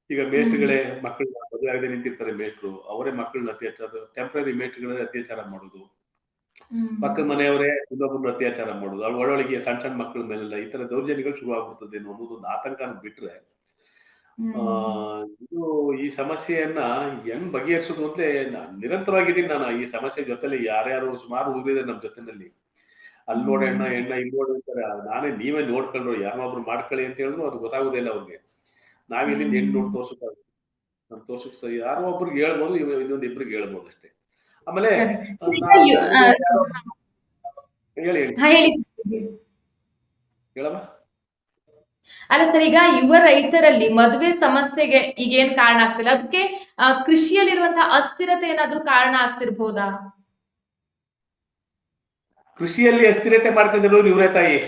ಈಗ ಮೇಷ್ಟ್ರುಗಳೇ ಮಕ್ಕಳನ್ನ ಮದುವೆ ಆಗದೆ ನಿಂತಿರ್ತಾರೆ, ಮೇಷ್ಟ್ರು ಅವರೇ ಮಕ್ಕಳನ್ನ ಟೆಂಪ್ರರಿ ಮೇಷ್ಟ್ರುಗಳೇ ಅತ್ಯಾಚಾರ ಮಾಡುದು, ಪಕ್ಕದ ಮನೆಯವರೇ ಇನ್ನೊಬ್ಬರನ್ನ ಅತ್ಯಾಚಾರ ಮಾಡುದು, ಒಳೊಳಗೆ ಸಣ್ಣ ಮಕ್ಕಳ ಮೇಲೆಲ್ಲ ಈ ತರ ದೌರ್ಜನ್ಯಗಳು ಶುರು ಆಗ್ಬಿಡ್ತದೆ ಅನ್ನೋದೊಂದು ಆತಂಕನ ಬಿಟ್ರೆ, ಇದು ಈ ಸಮಸ್ಯೆಯನ್ನ ಹೆಂಗ್ ಬಗೆಹರಿಸೋದು ಅಂತ ನಿರಂತರವಾಗಿದ್ದೀನಿ ನಾನು. ಈ ಸಮಸ್ಯೆ ಜೊತೆಲಿ ಯಾರ್ಯಾರು ಸುಮಾರು ಹೋಗಿದ್ದಾರೆ ನಮ್ಮ ಜೊತೆನಲ್ಲಿ, ಅಲ್ಲಿ ನೋಡ ಹೆಣ್ಣ ಇಲ್ಲಿ ನೋಡಿ ಅಂತಾರೆ. ನೀವೇ ನೋಡ್ಕೊಂಡ್ರು, ಯಾರೊಬ್ರು ಮಾಡ್ಕೊಳ್ಳಿ ಅಂತ ಹೇಳಿದ್ರು ಅದು ಗೊತ್ತಾಗುದಿಲ್ಲ ಅವ್ರಿಗೆ. ನಾವಿಲ್ಲಿಂದ ಹೆಣ್ಣು ನೋಡಿ ತೋರ್ಸಕ್ಕಾಗುತ್ತೆ, ನಮ್ ತೋರ್ಸಕ್ ಯಾರೋ ಒಬ್ರಿಗೆ ಹೇಳ್ಬೋದು, ಇನ್ನೊಂದ್ ಇಬ್ರಿಗೆ ಹೇಳ್ಬೋದು ಅಷ್ಟೇ. ಆಮೇಲೆ ಹೇಳಮ್ಮ. ಅಲ್ಲ ಸರ್, ಈಗ ಯುವ ರೈತರಲ್ಲಿ ಮದುವೆ ಸಮಸ್ಯೆಗೆ ಈಗ ಏನ್ ಕಾರಣ ಆಗ್ತಿಲ್ಲ, ಅದಕ್ಕೆ ಕೃಷಿಯಲ್ಲಿರುವಂತಹ ಅಸ್ಥಿರತೆ ಏನಾದ್ರೂ ಕಾರಣ ಆಗ್ತಿರ್ಬೋದಾ? ಕೃಷಿಯಲ್ಲಿ ಅಸ್ಥಿರತೆ ಮಾಡ್ತಿದ್ರು ಇವರೇ ತಾಯಿ.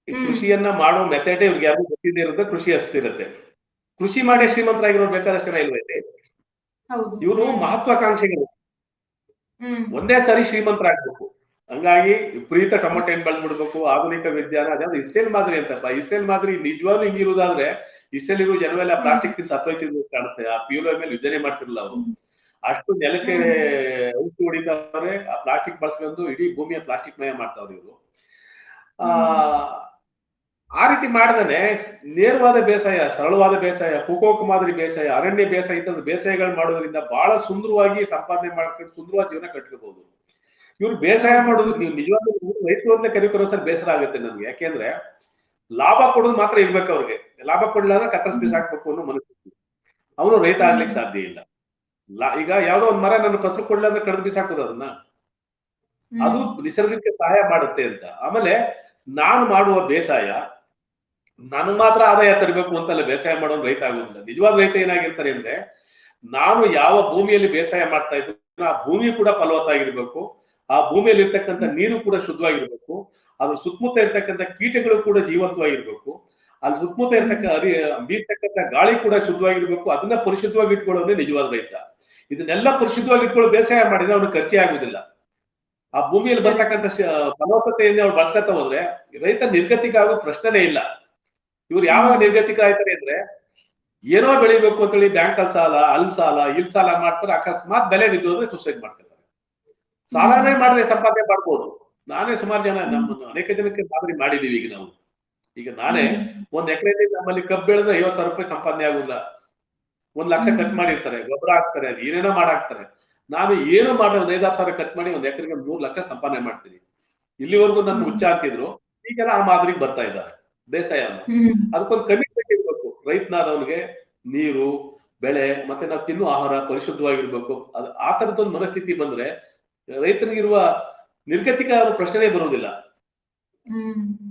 ಕೃಷಿಯನ್ನ ಮಾಡೋ ಮೆಥಡ್ ಇವ್ರಿಗೆ ಯಾರು ಗೊತ್ತಿದೆ ಇರೋದು ಕೃಷಿ ಅಸ್ಥಿರತೆ. ಕೃಷಿ ಮಾಡಿ ಶ್ರೀಮಂತರಾಗಿರೋರು ಬೇಕಾದಷ್ಟು ಜನ ಇಲ್ವೈತೆ. ಇವರು ಮಹತ್ವಾಕಾಂಕ್ಷೆಗಳು, ಒಂದೇ ಸಾರಿ ಶ್ರೀಮಂತರಾಗ್ಬೇಕು. ಹಂಗಾಗಿ ವಿಪರೀತ ಟೊಮೊಟೊ ಹಣ್ಣು ಬೆಳೆದ್ಬಿಡ್ಬೇಕು, ಆಧುನಿಕ ವಿಜ್ಞಾನ. ಅದ್ಯಾವ್ದು ಇಸ್ರೇಲ್ ಮಾದರಿ ಅಂತಪ್ಪ. ಇಸ್ರೇಲ್ ಮಾದರಿ ನಿಜವಾಗ್ಲೂ ಹಿಂಗಿರುವುದಾದ್ರೆ ಇಸ್ರೇಲ್ ಇರೋ ಜನವೆಲ್ಲ ಪ್ಲಾಸ್ಟಿಕ್ ತಿಂದು ಸತ್ತೋಯ್ತಿದ್ರು ಕಾಣುತ್ತೆ. ಆ ಪಿಯುಲ ಮೇಲೆ ಯುದ್ಧನೆ ಮಾಡ್ತಿರಲಿಲ್ಲ ಅವರು. ಅಷ್ಟು ನೆಲಕ್ಕೆ ಔಷಧಿ ಹೊಡಿತಾವ್ರೆ, ಆ ಪ್ಲಾಸ್ಟಿಕ್ ಬಳಸ್ಕೊಂಡು ಇಡೀ ಭೂಮಿಯ ಪ್ಲಾಸ್ಟಿಕ್ ಮಯ ಮಾಡ್ತಾವ್ರೆ ಇವರು. ಆ ರೀತಿ ಮಾಡದೇನೆ ನೇರವಾದ ಬೇಸಾಯ, ಸರಳವಾದ ಬೇಸಾಯ, ಹುಕೋಕ್ ಮಾದರಿ ಬೇಸಾಯ, ಅರಣ್ಯ ಬೇಸಾಯ, ಇಂಥದ್ದು ಬೇಸಾಯಗಳು ಮಾಡೋದ್ರಿಂದ ಬಹಳ ಸುಂದರವಾಗಿ ಸಂಪಾದನೆ ಮಾಡ್ಕೊಂಡು ಸುಂದರವಾದ ಜೀವನ ಕಟ್ಕೋಬಹುದು. ಇವ್ರು ಬೇಸಾಯ ಮಾಡೋದು, ನೀವು ನಿಜವಾಗ್ಲೂ ರೈತರು ಅಂತ ಕರಿಕರೋಸಲ್ಲಿ ಬೇಸರ ಆಗುತ್ತೆ ನನ್ಗೆ. ಯಾಕೆಂದ್ರೆ ಲಾಭ ಕೊಡೋದು ಮಾತ್ರ ಇರ್ಬೇಕು ಅವ್ರಿಗೆ. ಲಾಭ ಕೊಡ್ಲಿಲ್ಲ ಅಂದ್ರೆ ಕತ್ತರಿಸಿ ಬಿಸಾಕ್ಬೇಕು ಅನ್ನೋ ಮನಸ್ಥಿತಿ. ಅವನು ರೈತ ಆಗ್ಲಿಕ್ಕೆ ಸಾಧ್ಯ ಇಲ್ಲ. ಈಗ ಯಾವ್ದೋ ಒಂದ್ ಮರ ನನ್ನ ಕಸರು ಕೊಡ್ಲಿಲ್ಲ ಅಂದ್ರೆ ಕಡ್ದು ಬಿಸಾಕೋದು ಅದನ್ನ, ಅದು ನಿಸರ್ಗಕ್ಕೆ ಸಹಾಯ ಮಾಡುತ್ತೆ ಅಂತ. ಆಮೇಲೆ ನಾನು ಮಾಡುವ ಬೇಸಾಯ ನನ್ ಮಾತ್ರ ಆದಾಯ ತರಬೇಕು ಅಂತಲ್ಲ ಬೇಸಾಯ ಮಾಡೋದು ರೈತ ಆಗುದಿಲ್ಲ. ನಿಜವಾದ ರೈತ ಏನಾಗಿರ್ತಾರೆ ಅಂದ್ರೆ, ನಾನು ಯಾವ ಭೂಮಿಯಲ್ಲಿ ಬೇಸಾಯ ಮಾಡ್ತಾ ಇದ್ದೀನಿ ಆ ಭೂಮಿ ಕೂಡ ಫಲವತ್ತಾಗಿರ್ಬೇಕು, ಆ ಭೂಮಿಯಲ್ಲಿ ಇರ್ತಕ್ಕಂಥ ನೀರು ಕೂಡ ಶುದ್ಧವಾಗಿರ್ಬೇಕು, ಅದ್ರ ಸುತ್ತಮುತ್ತ ಇರ್ತಕ್ಕಂಥ ಕೀಟಗಳು ಕೂಡ ಜೀವಂತವಾಗಿರ್ಬೇಕು, ಅಲ್ಲಿ ಸುತ್ತಮುತ್ತ ಬೀರ್ತಕ್ಕಂಥ ಗಾಳಿ ಕೂಡ ಶುದ್ಧವಾಗಿರ್ಬೇಕು. ಅದನ್ನ ಪರಿಶುದ್ಧವಾಗಿ ಇಟ್ಕೊಳ್ಳೋದೇ ನಿಜವಾದ ರೈತ. ಇದನ್ನೆಲ್ಲ ಪರಿಶುದ್ಧವಾಗಿ ಇಟ್ಕೊಳ್ಳೋ ಬೇಸಾಯ ಮಾಡಿದ್ರೆ ಅವ್ನಿಗೆ ಖರ್ಚೆ ಆಗುದಿಲ್ಲ. ಆ ಭೂಮಿಯಲ್ಲಿ ಬರ್ತಕ್ಕಂಥ ಫಲವತ್ತತೆಯಿಂದ ಅವ್ರು ಬಳಸ್ಕೊತಾ ಹೋದ್ರೆ ರೈತ ನಿರ್ಗತಿಕ ಆಗೋ ಪ್ರಶ್ನೆನೇ ಇಲ್ಲ. ಇವ್ರು ಯಾವಾಗ ನಿರ್ಗತಿಕ ಆಯ್ತಾರೆ ಅಂದ್ರೆ, ಏನೋ ಬೆಳಿಬೇಕು ಅಂತೇಳಿ ಬ್ಯಾಂಕಲ್ಲಿ ಸಾಲ, ಇಲ್ಲಿ ಸಾಲ ಮಾಡ್ತಾರೆ. ಅಕಸ್ಮಾತ್ ಬೆಲೆ ಬಿದ್ದೋದ್ರೆ ಸೂಸೈಡ್ ಮಾಡ್ತಾರೆ. ಸಾಲನೇ ಮಾಡದೆ ಸಂಪಾದನೆ ಮಾಡ್ಬೋದು. ನಾನೇ ಸುಮಾರು ಜನ, ನಮ್ಮ ಅನೇಕ ಜನಕ್ಕೆ ಮಾದರಿ ಮಾಡಿದೀವಿ ಈಗ ನಾವು. ಈಗ ನಾನೇ ಒಂದ್ ಎಕರೆಯಲ್ಲಿ ನಮ್ಮಲ್ಲಿ ಕಬ್ಬು ಬೆಳೆದ್ರೆ 50,000 ರೂಪಾಯಿ ಸಂಪಾದನೆ ಆಗುದಿಲ್ಲ. 1 ಲಕ್ಷ ಖರ್ಚು ಮಾಡಿರ್ತಾರೆ, ಗೊಬ್ಬರ ಹಾಕ್ತಾರೆ, ಅದು ಏನೇನೋ ಮಾಡಾಕ್ತಾರೆ. ನಾನು ಏನು ಮಾಡೋ 5-6 ಸಾವಿರ ಖರ್ಚು ಮಾಡಿ ಒಂದ್ ಎಕರೆಗೆ 3 ಲಕ್ಷ ಸಂಪಾದನೆ ಮಾಡ್ತೀನಿ. ಇಲ್ಲಿವರೆಗೂ ನನ್ನ ಹುಚ್ಚ ಹಾಕಿದ್ರು, ಈಗೆಲ್ಲ ಆ ಮಾದರಿಗೆ ಬರ್ತಾ ಇದ್ದಾರೆ ಬೇಸಾಯ. ಅದಕ್ಕೊಂದು ಕಮಿಟ್ಮೆಂಟ್ ಇರ್ಬೇಕು ರೈತನಾದವನಿಗೆ. ನೀರು, ಬೆಳೆ, ಮತ್ತೆ ನಾವು ತಿನ್ನೋ ಆಹಾರ ಪರಿಶುದ್ಧವಾಗಿರ್ಬೇಕು. ಅದು ಆ ತರದೊಂದು ಮನಸ್ಥಿತಿ ಬಂದ್ರೆ ರೈತನಿಗಿರುವ ನಿರ್ಗತಿಕ ಪ್ರಶ್ನೆ ಬರುವುದಿಲ್ಲ.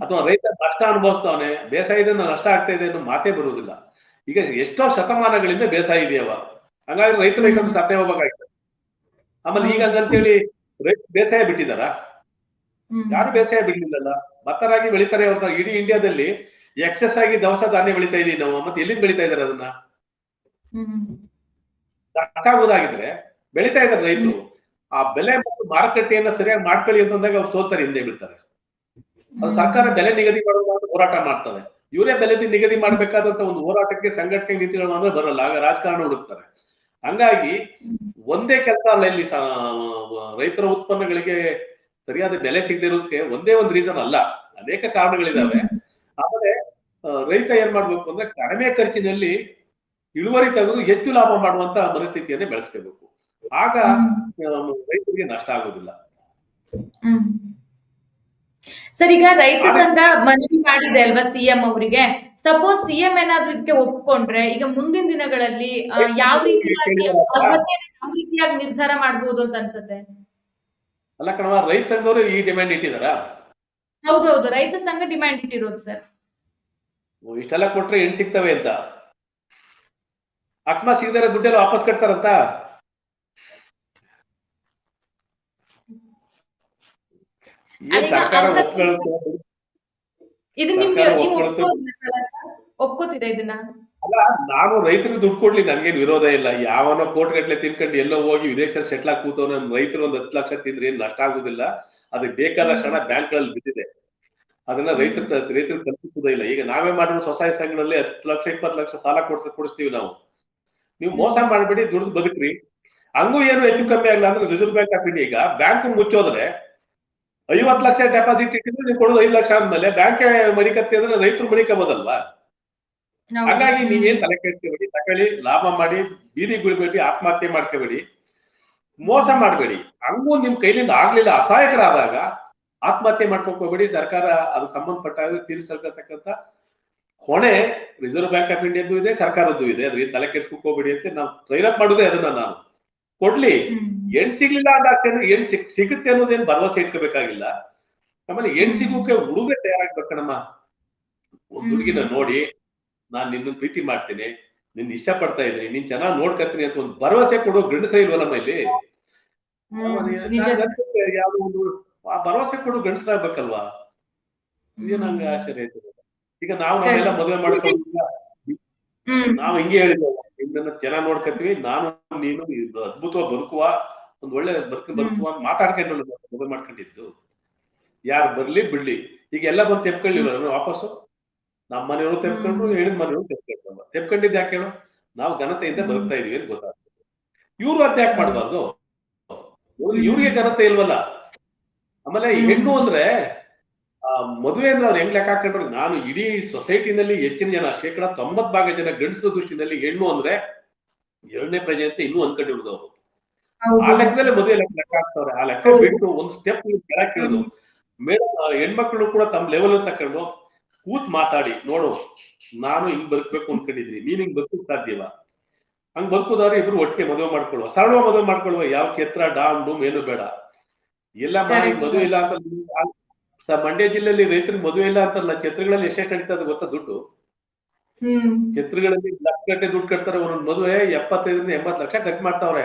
ಅಥವಾ ರೈತ ನಷ್ಟ ಅನುಭವಿಸ್ತಾವನೆ, ಬೇಸಾಯದಿಂದ ನಷ್ಟ ಆಗ್ತಾ ಇದೆ ಅನ್ನೋ ಮಾತೇ ಬರುವುದಿಲ್ಲ. ಈಗ ಎಷ್ಟೋ ಶತಮಾನಗಳಿಂದ ಬೇಸಾಯ ಇದೆಯವ, ಹಾಗಾಗಿ ರೈತರಿಗೆ ಸತ್ಯ ಹೋಗ್ಬೇಕಾಗ್ತದೆ. ಆಮೇಲೆ ಈಗ ಅಂತೇಳಿ ರೈತ ಬೇಸಾಯ ಬಿಟ್ಟಿದಾರ? ಯಾರು ಬೇಸಾಯ ಬಿಡ್ಲಿಲ್ಲಲ್ಲ, ಭತ್ತರಾಗಿ ಬೆಳಿತಾರೆ. ಅವ್ರ ಇಡೀ ಇಂಡಿಯಾದಲ್ಲಿ ಎಕ್ಸೆಸ್ ಆಗಿ ದವಸ ಧಾನ್ಯ ಬೆಳಿತಾ ಇದೀವಿ ನಾವು. ಮತ್ತೆ ಎಲ್ಲಿಂದ ಬೆಳಿತಾ ಇದಾರೆ? ಅದನ್ನ ನಷ್ಟ ಆಗೋದಾಗಿದ್ರೆ ಬೆಳಿತಾ ಇದಾರೆ ರೈತರು. ಆ ಬೆಲೆ ಮತ್ತು ಮಾರುಕಟ್ಟೆಯನ್ನ ಸರಿಯಾಗಿ ಮಾಡ್ಕೊಳ್ಳಿ ಅಂತಂದಾಗ ಅವ್ರು ಸೋಲ್ತಾರೆ, ಹಿಂದೆ ಬೀಳ್ತಾರೆ. ಅದು ಸರ್ಕಾರ ಬೆಲೆ ನಿಗದಿ ಮಾಡುವಾಗ ಹೋರಾಟ ಮಾಡ್ತದೆ. ಇವರೇ ಬೆಲೆ ನಿಗದಿ ಮಾಡ್ಬೇಕಾದಂತ ಒಂದು ಹೋರಾಟಕ್ಕೆ ಸಂಘಟನೆ ನೀತಿಗಳು ಅಂದ್ರೆ ಬರಲ್ಲ, ಆಗ ರಾಜಕಾರಣ ಹುಡುಕ್ತಾರೆ. ಹಂಗಾಗಿ ಒಂದೇ ಕೆಲಸ ಅಲ್ಲ ಇಲ್ಲಿ. ರೈತರ ಉತ್ಪನ್ನಗಳಿಗೆ ಸರಿಯಾದ ಬೆಲೆ ಸಿಗದಿರೋದಕ್ಕೆ ಒಂದೇ ಒಂದು ರೀಸನ್ ಅಲ್ಲ, ಅನೇಕ ಕಾರಣಗಳಿದಾವೆ. ಆಮೇಲೆ ರೈತ ಏನ್ ಮಾಡ್ಬೇಕು ಅಂದ್ರೆ ಕಡಿಮೆ ಖರ್ಚಿನಲ್ಲಿ ಇಳುವರಿ ತೆಗೆದು ಹೆಚ್ಚು ಲಾಭ ಮಾಡುವಂತ ಮನಸ್ಥಿತಿಯನ್ನೇ ಬೆಳೆಸ್ಕೋಬೇಕು. ಆಗ ರೈತರಿಗೆ ನಷ್ಟ ಆಗುದಿಲ್ಲ. ಸರ್, ಈಗ ರೈತ ಸಂಘ ಮನವಿ ಮಾಡಿದೆ ಅಲ್ವಾ ಸಿಎಂ ಅವರಿಗೆ? ಸಪೋಸ್ ಸಿಎಂ ಏನಾದ್ರೂ ಇದಕ್ಕೆ ಒಪ್ಕೊಂಡ್ರೆ ಈಗ ಮುಂದಿನ ದಿನಗಳಲ್ಲಿ ಯಾವ ರೀತಿಯಾಗಿ ನಿರ್ಧಾರ ಮಾಡಬಹುದು ಅಂತ ಅನ್ಸುತ್ತೆ? ಅಲ್ಲ ಕಣವ, ರೈತ ಸಂಘದವರು ಈ ಡಿಮ್ಯಾಂಡ್ ಇಟ್ಟಿದಾರ? ಹೌದೌದು, ರೈತ ಸಂಘ ಡಿಮ್ಯಾಂಡ್ ಇಟ್ಟಿರೋದು ಸರ್. ಇಷ್ಟೆಲ್ಲ ಕೊಟ್ರೆ ಹೆಣ್ ಸಿಗ್ತವೆ ಅಂತ. ಅಕಸ್ಮಾತ್ ಸಿಗದಾರೆ ದುಡ್ಡೆಲ್ಲ ವಾಪಸ್ ಕಟ್ತಾರಂತ? ಒಪ್ಕೋತೀರಾ ಇದನ್ನ? ಅಲ್ಲ, ನಾನು ರೈತರಿಗೆ ದುಡ್ಡು ಕೊಡ್ಲಿ ನನ್ಗೇನು ವಿರೋಧ ಇಲ್ಲ. ಯಾವನೋ ಕೋಟಿ ಗಟ್ಲೆ ತಿನ್ಕೊಂಡು ಎಲ್ಲೋ ಹೋಗಿ ವಿದೇಶ ಸೆಟ್ಲ್ ಆಗಿ ಕೂತವ್ ನಮ್ ರೈತರು 10 ಲಕ್ಷ ತಿಂದ್ರೆ ಏನ್ ನಷ್ಟ ಆಗುದಿಲ್ಲ. ಅದಕ್ಕೆ ಬೇಕಾದಷ್ಟು ಹಣ ಬ್ಯಾಂಕ್ ಗಳಲ್ಲಿ ಬಿದ್ದಿದೆ. ಅದನ್ನ ರೈತರಿಗೆ ಕಲ್ಪಿಸುವುದೇ ಇಲ್ಲ. ಈಗ ನಾವೇ ಮಾಡಿರೋ ಸ್ವಸಹಾಯ ಸಂಘಗಳಲ್ಲಿ 10 ಲಕ್ಷ 20 ಲಕ್ಷ ಸಾಲ ಕೊಡಿಸ್ತೀವಿ ನಾವು. ನೀವು ಮೋಸ ಮಾಡ್ಬೇಡಿ, ದುಡ್ದು ಬದುಕ್ರಿ. ಹಂಗೂ ಏನು ಹೆಚ್ಚು ಕಮ್ಮಿ ಆಗಲ್ಲ ಅಂದ್ರೆ ರಿಸರ್ವ್ ಬ್ಯಾಂಕ್ ಆಫ್ ಇಂಡಿಯಾ ಈಗ ಬ್ಯಾಂಕ್ ಮುಚ್ಚೋದ್ರೆ 50 ಲಕ್ಷ ಡೆಪಾಸಿಟ್ ಇಟ್ಟಿದ್ರೆ ನೀವು ಕೊಡೋದು 5 ಲಕ್ಷ ಆದ್ಮೇಲೆ ಬ್ಯಾಂಕ್ ಮಡಿಕತ್ತಿ ಅಂದ್ರೆ ರೈತರು ಮಡಿಕಬೋದಲ್ವಾ? ಹಾಗಾಗಿ ನೀವೇನ್ ತಲೆ ಕೆಡ್ಸ್ಕೋಬೇಡಿ, ತಗೊಳ್ಳಿ, ಲಾಭ ಮಾಡಿ, ಬೀದಿಗೆ ಬೀಳ್ಬೇಡಿ, ಆತ್ಮಹತ್ಯೆ ಮಾಡ್ಕೋಬೇಡಿ, ಮೋಸ ಮಾಡ್ಬೇಡಿ. ಹಂಗೂ ನಿಮ್ ಕೈಲಿಂದ ಆಗ್ಲಿಲ್ಲ, ಅಸಹಾಯಕರಾದಾಗ ಆತ್ಮಹತ್ಯೆ ಮಾಡ್ಕೋಬೇಡಿ. ಸರ್ಕಾರ ಅದು ಸಂಬಂಧಪಟ್ಟಾಗ ತೀರಿಸಲ್ತಕ್ಕಂಥ ಹೊಣೆ ರಿಸರ್ವ್ ಬ್ಯಾಂಕ್ ಆಫ್ ಇಂಡಿಯಾದ್ದು ಇದೆ, ಸರ್ಕಾರದ್ದು ಇದೆ. ಅದ್ರಿಗೆ ತಲೆ ಕೆಡ್ಸ್ಕೋಬೇಡಿ ಅಂತ ನಾವು ಟ್ರೈನ್ ಅಪ್ ಮಾಡೋದೇ ಅದನ್ನ. ನಾನು ಕೊಡ್ಲಿ, ಹೆಣ್ ಸಿಗ್ಲಿಲ್ಲ ಅಂದಾಗ್ತೇನೆ, ಹೆಣ್ ಸಿಗುತ್ತೆ ಅನ್ನೋದೇನು ಭರವಸೆ ಇಟ್ಕೋಬೇಕಾಗಿಲ್ಲ. ಆಮೇಲೆ ಹೆಣ್ ಸಿಗೋಕೆ ಹುಡುಗ ತಯಾರಾಗ್ಬೇಕಣಮ್ಮ. ಒಂದ್ ಹುಡುಗಿನ ನೋಡಿ, ನಾನ್ ನಿನ್ನ ಪ್ರೀತಿ ಮಾಡ್ತೀನಿ, ನಿನ್ ಇಷ್ಟ ಪಡ್ತಾ ಇದ್ದೀನಿ, ನೀನ್ ಚೆನ್ನಾಗಿ ನೋಡ್ಕತ್ತೀನಿ ಅಂತ ಒಂದು ಭರವಸೆ ಕೊಡೋ ಗಂಡಸ ಇಲ್ವಲ್ಲಮ್ಮ ಇಲ್ಲಿ? ಯಾವ್ದೋ ಒಂದು ಆ ಭರವಸೆ ಕೊಡೋ ಗಂಡಸರಾಗ್ಬೇಕಲ್ವಾ? ಇದೇ ನಂಗೆ ಆಶ್ಚರ್ಯ ಆಯ್ತು. ಈಗ ನಾವೆಲ್ಲ ಮದುವೆ ಮಾಡ್ಕೊಂಡು ನಾವು ಹಿಂಗೆ ಹೇಳಿದ್ವಿ, ನಿನ್ನನ್ನ ಚೆನ್ನಾಗಿ ನೋಡ್ಕತ್ತೀವಿ, ನಾನು ನೀನು ಅದ್ಭುತವಾಗಿ ಬದುಕುವ, ಒಂದ್ ಒಳ್ಳೆ ಬದುಕುವ ಅಂತ ಮಾತಾಡ್ಕೊಂಡು ಮದುವೆ ಮಾಡ್ಕೊಂಡಿದ್ದು. ಯಾರು ಬರ್ಲಿ ಬಿಡ್ಲಿ, ಈಗ ಎಲ್ಲ ಬಂದು ತೆಪ್ಕೊಳ್ಳಿಲ್ಲ ವಾಪಸ್ಸು. ನಮ್ಮ ಮನೆಯವರು ತೆಪ್ಕೊಂಡ್ರು, ಹೇಳಿದ ಮನೆಯವರು ತೆಪ್ಕೊಂಡಿದ್ದು ಯಾಕೆ ಹೇಳು? ನಾವು ಘನತೆಯಿಂದ ಬದುಕ್ತಾ ಇದೀವಿ ಅಂತ ಗೊತ್ತಾಗ್ತದೆ. ಇವ್ರು ಅದ್ ಯಾಕೆ ಮಾಡ್ಬಾರ್ದು? ಇವ್ರಿಗೆ ಘನತೆ ಇಲ್ವಲ್ಲ. ಆಮೇಲೆ ಹೆಣ್ಣು ಅಂದ್ರೆ ಮದುವೆ ಅಂದ್ರೆ ಅವ್ರು ಹೆಂಗ್ ಲೆಕ್ಕ ಹಾಕೊಂಡ್ರು, ನಾನು ಇಡೀ ಸೊಸೈಟಿನಲ್ಲಿ ಹೆಚ್ಚಿನ ಜನ 90% ಜನ ಗಂಡಸರ ದೃಷ್ಟಿನಲ್ಲಿ ಹೆಣ್ಣು ಅಂದ್ರೆ 2ನೇ ಪ್ರಜೆ ಅಂತ ಇನ್ನೂ ಅನ್ಕೊಂಡಿರೋದು ಅವರು. ಆ ಲೆಕ್ಕದಲ್ಲಿ ಮದುವೆ ಲೆಕ್ಕ ಹಾಕ್ತವ್ರೆ. ಆ ಲೆಕ್ಕ ಬಿಟ್ಟು ಒಂದ್ ಸ್ಟೆಪ್ ಕೆಳಗೆ ಕೇಳಿದ್ರು ಮೇಡಮ್, ಹೆಣ್ಮಕ್ಳು ಕೂಡ ತಮ್ಮ ಲೆವೆಲ್ ತಕೊಂಡು ಕೂತ್ ಮಾತಾಡಿ ನೋಡು, ನಾನು ಹಿಂಗ್ ಬದುಕ್ಬೇಕು ಅನ್ಕೊಂಡಿದ್ದೀನಿ, ನೀನ್ ಹಿಂಗ್ ಬದುಕಕ್ ಸಾಧ್ಯವ? ಹಂಗ್ ಬದುಕುದಾದ್ರೆ ಇಬ್ರು ಒಟ್ಟಿಗೆ ಮದುವೆ ಮಾಡ್ಕೊಳ್ಳುವ, ಸರಳ ಮದುವೆ ಮಾಡ್ಕೊಳ್ಳುವ. ಯಾವ ಛತ್ರ ಡಾಮ್ ಡೂಮ್ ಏನು ಬೇಡ. ಎಲ್ಲ ಮಾಡಿ ಮದುವೆ ಇಲ್ಲ ಅಂತ ಮಂಡ್ಯ ಜಿಲ್ಲೆಯಲ್ಲಿ ರೈತರಿಗೆ ಮದುವೆ ಇಲ್ಲ ಅಂತಲ್ಲ, ಛತ್ರಗಳಲ್ಲಿ ಎಷ್ಟೇ ಕಡಿತದ ಗೊತ್ತಾ ದುಡ್ಡು? ಛತ್ರಗಳಲ್ಲಿ ಲಕ್ಷ ಗಟ್ಟೆ ದುಡ್ಡು ಕಟ್ತಾರೆ. ಒಂದೊಂದು ಮದುವೆ 75 80 ಲಕ್ಷ ಖರ್ಚು ಮಾಡ್ತಾವ್ರೆ.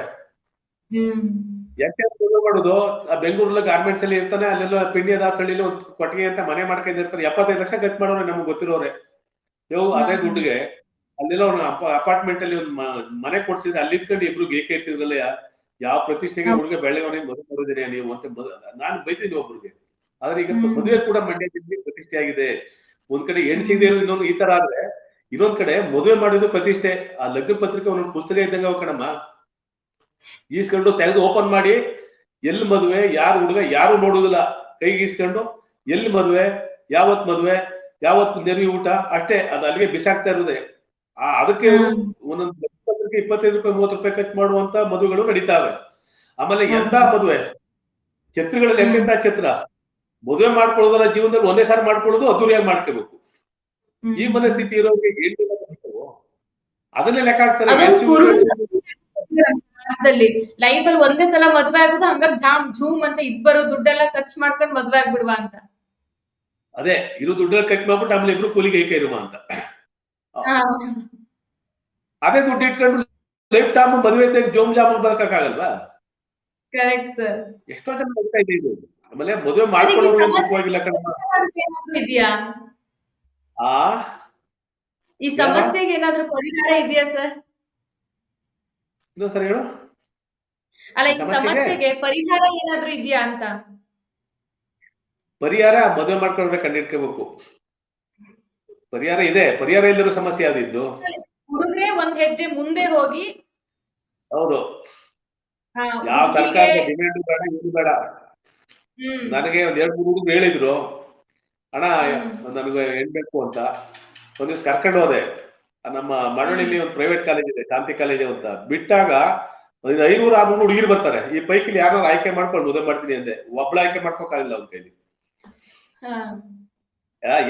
ಯಾಕೆ ಮದುವೆ ಮಾಡುದು? ಆ ಬೆಂಗಳೂರಲ್ಲಿ ಗಾರ್ಮೆಂಟ್ಸ್ ಅಲ್ಲಿ ಇರ್ತಾನೆ, ಅಲ್ಲೆಲ್ಲ ಪಿಂಡಿಯ ದಾಸಹಳ್ಳಿಲಿ ಒಂದು ಕೊಟ್ಟಿಗೆ ಅಂತ ಮನೆ ಮಾಡ್ಕೊಂಡಿರ್ತಾರೆ. 75 ಲಕ್ಷ ಖರ್ಚು ಮಾಡೋರೆ ನಮ್ಗೆ ಗೊತ್ತಿರೋರೆ. ಅದೇ ದುಡ್ಡಿಗೆ ಅಲ್ಲೆಲ್ಲ ಒಂದು ಅಪಾರ್ಟ್ಮೆಂಟ್ ಅಲ್ಲಿ ಒಂದು ಮನೆ ಕೊಡ್ಸಿದ್ರೆ ಅಲ್ಲಿ ಇಟ್ಕೊಂಡು ಇಬ್ರು ಏಕೆ ಇರ್ತಿದ್ರಲ್ಲ, ಯಾವ ಪ್ರತಿಷ್ಠೆಗೆ ಹುಡುಗ ಬೆಳೆಯವನಿಗೆ ಮದುವೆ ಮಾಡೋದಿಲ್ಲ ನೀವು ಅಂತ ನಾನು ಬೈತೀನಿ ಒಬ್ರಿಗೆ. ಆದ್ರೆ ಈಗ ಮದುವೆ ಕೂಡ ಮಂಡ್ಯ ಜಿಲ್ಲೆ ಪ್ರತಿಷ್ಠೆ ಆಗಿದೆ. ಒಂದ್ ಕಡೆ ಹೆಣ್ ಸಿಗದೆ ಇರೋದು ಇನ್ನೊಂದು ಈ ತರ ಆದ್ರೆ, ಇನ್ನೊಂದ್ ಕಡೆ ಮದುವೆ ಮಾಡೋದು ಪ್ರತಿಷ್ಠೆ. ಆ ಲಗ್ನ ಪತ್ರಿಕೆ ಒಂದೊಂದು ಪುಸ್ತಕ ಇದ್ದಂಗ ಅವ ಕಣಮ್ಮ. ಈಸ್ಕೊಂಡು ತೆಗೆದು ಓಪನ್ ಮಾಡಿ ಎಲ್ಲಿ ಮದುವೆ, ಯಾರು ಹುಡುಗ, ಯಾರು ನೋಡುದಿಲ್ಲ. ಕೈಗೆ ಈಸ್ಕೊಂಡು ಎಲ್ಲಿ ಮದುವೆ, ಯಾವತ್ ಮದುವೆ, ಯಾವತ್ತು ನೆರವಿ ಊಟ ಅಷ್ಟೇ, ಅದು ಅಲ್ಲಿಗೆ ಬಿಸಾಕ್ತಾ ಇರುವುದೇ. ಅದಕ್ಕೆ ಒಂದೊಂದು 25 ರೂಪಾಯಿ 30 ರೂಪಾಯಿ ಖರ್ಚು ಮಾಡುವಂತ ಮದುವೆಗಳು ನಡೀತಾವೆ. ಆಮೇಲೆ ಎಂತ ಮದುವೆ ಛತ್ರಗಳಲ್ಲಿ ಎಂತೆಂತ ಛತ್ರ, ಮದುವೆ ಮಾಡ್ಕೊಳ್ಳೋದರ ಜೀವನದಲ್ಲಿ ಒಂದೇ ಸಾರಿ ಮಾಡ್ಕೊಳ್ಳೋದು ಅದ್ದೂರಿಯಾಗಿ ಮಾಡ್ಕೋಬೇಕು. ಈ ಮನಸ್ಥಿತಿ ಇರೋರಿಗೆ ಅದನ್ನೇ ಲೆಕ್ಕ ಹಾಕ್ತಾರೆ. ಲೈಫ್ ಅಲ್ಲಿ ಒಂದೇ ಸಲ ಮದ್ವೆ ಆಗುದು, ಹಂಗಾಗಿ ಜಾಮ್ ಝೂಮ್ ಅಂತ ಬರೋ ದುಡ್ಡೆಲ್ಲ ಖರ್ಚು ಮಾಡ್ಕೊಂಡು ಮದ್ವೆ ಆಗ್ಬಿಡುವ ಅಂತ. ಅದೇ ಇರೋ ದುಡ್ಡೆಲ್ಲ ಖರ್ಚು ಮಾಡ್ಬಿಟ್ಟು ಆಮೇಲೆ ಇಬ್ರು ಕೂಲಿಗೆ ಏಕ ಇರುವ ಅಂತ. ಅದೇ ದುಡ್ಡು ಇಟ್ಕೊಂಡು ಲೈಫ್ ಟೈಮ್ ಮದುವೆ ಜೋಮ್ ಜಾಮ್ ಬದುಕಕ್ಕಾಗಲ್ವಾ? Correct sir. ಎಷ್ಟೋ ಜನ ಬದುಕ್ತಾ ಇದೆ ಇದು. ಆಮೇಲೆ ಮದುವೆ ಮಾಡ್ಕೊಳ್ಳೋದಿಲ್ಲ ಇದೆಯಾ? ಈ ಸಮಸ್ಯೆಗೆ ಏನಾದ್ರೂ ಪರಿಹಾರ ಇದೆಯಾ ಸರ್? ಸರ್ ಹೇಳು. ಅಲ್ಲ, ಈ ಸಮಸ್ಯೆಗೆ ಪರಿಹಾರ ಏನಾದ್ರೂ ಇದೆಯಾ ಅಂತ. ಪರಿಹಾರ ಮದುವೆ ಮಾಡ್ಕೊಂಡ್ರೆ ಕಂಡಿಡ್ಕೋಬೇಕು. ಪರಿಹಾರ ಇದೆ, ಪರಿಹಾರ ಇಲ್ಲರೂ ಸಮಸ್ಯೆ ಯಾವ್ದಿದ್ದು. ಹುಡುಗ್ರೆ ಒಂದ್ ಹೆಜ್ಜೆ ಮುಂದೆ ಹೋಗಿ. ಹೌದು, ಯಾವ ಸರ್ಕಾರ ಡಿಮ್ಯಾಂಡ್ ಬೇಡ, ಏನು ಬೇಡ. ನನಗೆ ಒಂದ್ 2-3 ಹುಡುಗರು ಹೇಳಿದ್ರು, ಅಣ್ಣ ನನಗೆ ಬೇಕು ಅಂತ. ಒಂದ್ ದಿವ್ಸ ಕರ್ಕೊಂಡು ಹೋದೆ. ನಮ್ಮ ಮಳವಳ್ಳಿಲಿ ಒಂದು ಪ್ರೈವೇಟ್ ಕಾಲೇಜ್ ಇದೆ, ಶಾಂತಿ ಕಾಲೇಜ್ ಅಂತ. ಬಿಟ್ಟಾಗ 500-600 ಹುಡುಗಿರು ಬರ್ತಾರೆ. ಈ ಪೈಕಿಲಿ ಯಾರು ಆಯ್ಕೆ ಮಾಡ್ಕೊಂಡು ಮದುವೆ ಮಾಡ್ತೀನಿ ಅಂದೆ. ಒಬ್ಳು ಆಯ್ಕೆ ಮಾಡ್ಕೋಕಾಗಿಲ್ಲ ಅವ್ನ ಕೈಲಿ.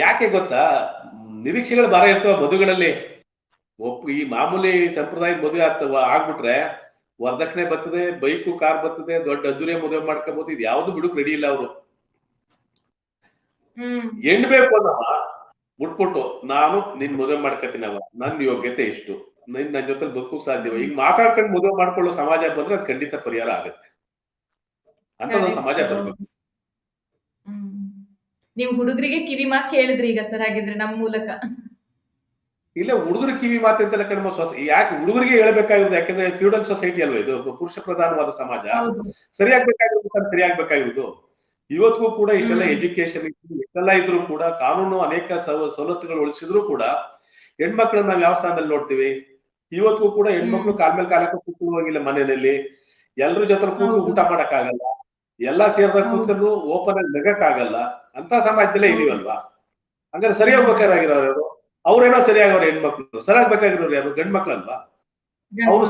ಯಾಕೆ ಗೊತ್ತಾ, ನಿರೀಕ್ಷೆಗಳು ಭಾರ ಇರ್ತವ ಮದುವೆಗಳಲ್ಲಿ. ಈ ಮಾಮೂಲಿ ಸಂಪ್ರದಾಯ ಮದುವೆ ಆಗ್ಬಿಟ್ರೆ ವರದಕ್ಷಿಣೆ ಬರ್ತದೆ, ಬೈಕು ಕಾರ್ ಬರ್ತದೆ, ದೊಡ್ಡ ಅದ್ದೂರಿಯ ಮದುವೆ ಮಾಡ್ಕೋಬಹುದು. ಇದು ಯಾವ್ದು ಬಿಡುಕ್ ರೆಡಿ ಇಲ್ಲ ಅವರು. ಹೆಣ್ಣು ಬೇಕು ಅನ್ನವ ಬಿಟ್ಬಿಟ್ಟು ನಾನು ನಿನ್ ಮದುವೆ ಮಾಡ್ಕೊತೀನವ, ನನ್ ಯೋಗ್ಯತೆ ಇಷ್ಟು, ನನ್ನ ಜೊತೆ ಬದುಕೋಕ್ ಸಾಧ್ಯವ, ಈಗ ಮಾತಾಡ್ಕೊಂಡು ಮದುವೆ ಮಾಡ್ಕೊಳ್ಳೋ ಸಮಾಜ ಬಂದ್ರೆ ಅದು ಖಂಡಿತ ಪರಿಹಾರ ಆಗುತ್ತೆ ಅಂತ ಸಮಾಜ ಬರ್ಬೇಕು. ನೀವು ಹುಡುಗರಿಗೆ ಕಿವಿ ಮಾತು ಹೇಳಿದ್ರಿ ಈಗ ಸರ್, ಹಾಗಿದ್ರೆ ನಮ್ಮ ಮೂಲಕ. ಇಲ್ಲ, ಹುಡುಗರ ಕಿವಿ ಮಾತಿಂತೆಲ್ಲ ಕಡಿಮೆ ಯಾಕೆ ಹುಡುಗರಿಗೆ ಹೇಳ್ಬೇಕಾಗಿರೋದು? ಯಾಕಂದ್ರೆ ಫ್ಯೂಡಲ್ ಸೊಸೈಟಿ ಅಲ್ವಾ ಇದು, ಪುರುಷ ಪ್ರಧಾನವಾದ ಸಮಾಜ. ಸರಿಯಾಗ್ಬೇಕಾಗಿರೋದು ಸರಿಯಾಗ್ಬೇಕಾಗಿರೋದು. ಇವತ್ತಿಗೂ ಕೂಡ ಇಷ್ಟೆಲ್ಲ ಎಜುಕೇಶನ್ ಇಷ್ಟೆಲ್ಲ ಇದ್ರು ಕೂಡ, ಕಾನೂನು ಅನೇಕ ಸವಲತ್ತುಗಳು ಉಳಿಸಿದ್ರು ಕೂಡ ಹೆಣ್ಮಕ್ಳನ್ನ ನಾವ್ ಯಾವ ಸ್ಥಾನದಲ್ಲಿ ನೋಡ್ತೀವಿ? ಇವತ್ತಿಗೂ ಕೂಡ ಹೆಣ್ಮಕ್ಳು ಕಾಲ್ ಮೇಲೆ ಕಾಲಕ್ಕೆ ಕೂತ್ಕೊಳ್ಳುವಾಗಿಲ್ಲ ಮನೆಯಲ್ಲಿ. ಎಲ್ರ ಜೊತೆ ಕೂತು ಊಟ ಮಾಡಕ್ ಆಗಲ್ಲ, ಎಲ್ಲಾ ಸೇರಿದಾಗ ಕೂತ್ಕೊಂಡು ಓಪನ್ ಆಗಿ ನಗಕ್ ಆಗಲ್ಲ. ಅಂತ ಸಮಾಜದಲ್ಲೇ ಇದೀವಲ್ವಾ? ಹಂಗಾರೆ ಸರಿಯಾಗ್ಬೇಕಾಗಿರೋರು ಅವ್ರೇನೋ ಸರಿಯಾಗವ್ರ. ಹೆಣ್ಮಕ್ಳು ಸರಿಯಾಗ್ಬೇಕಾಗಿರೋರು ಯಾರು? ಗಂಡ್ ಮಕ್ಳಲ್ವಾ? ಅವ್ರು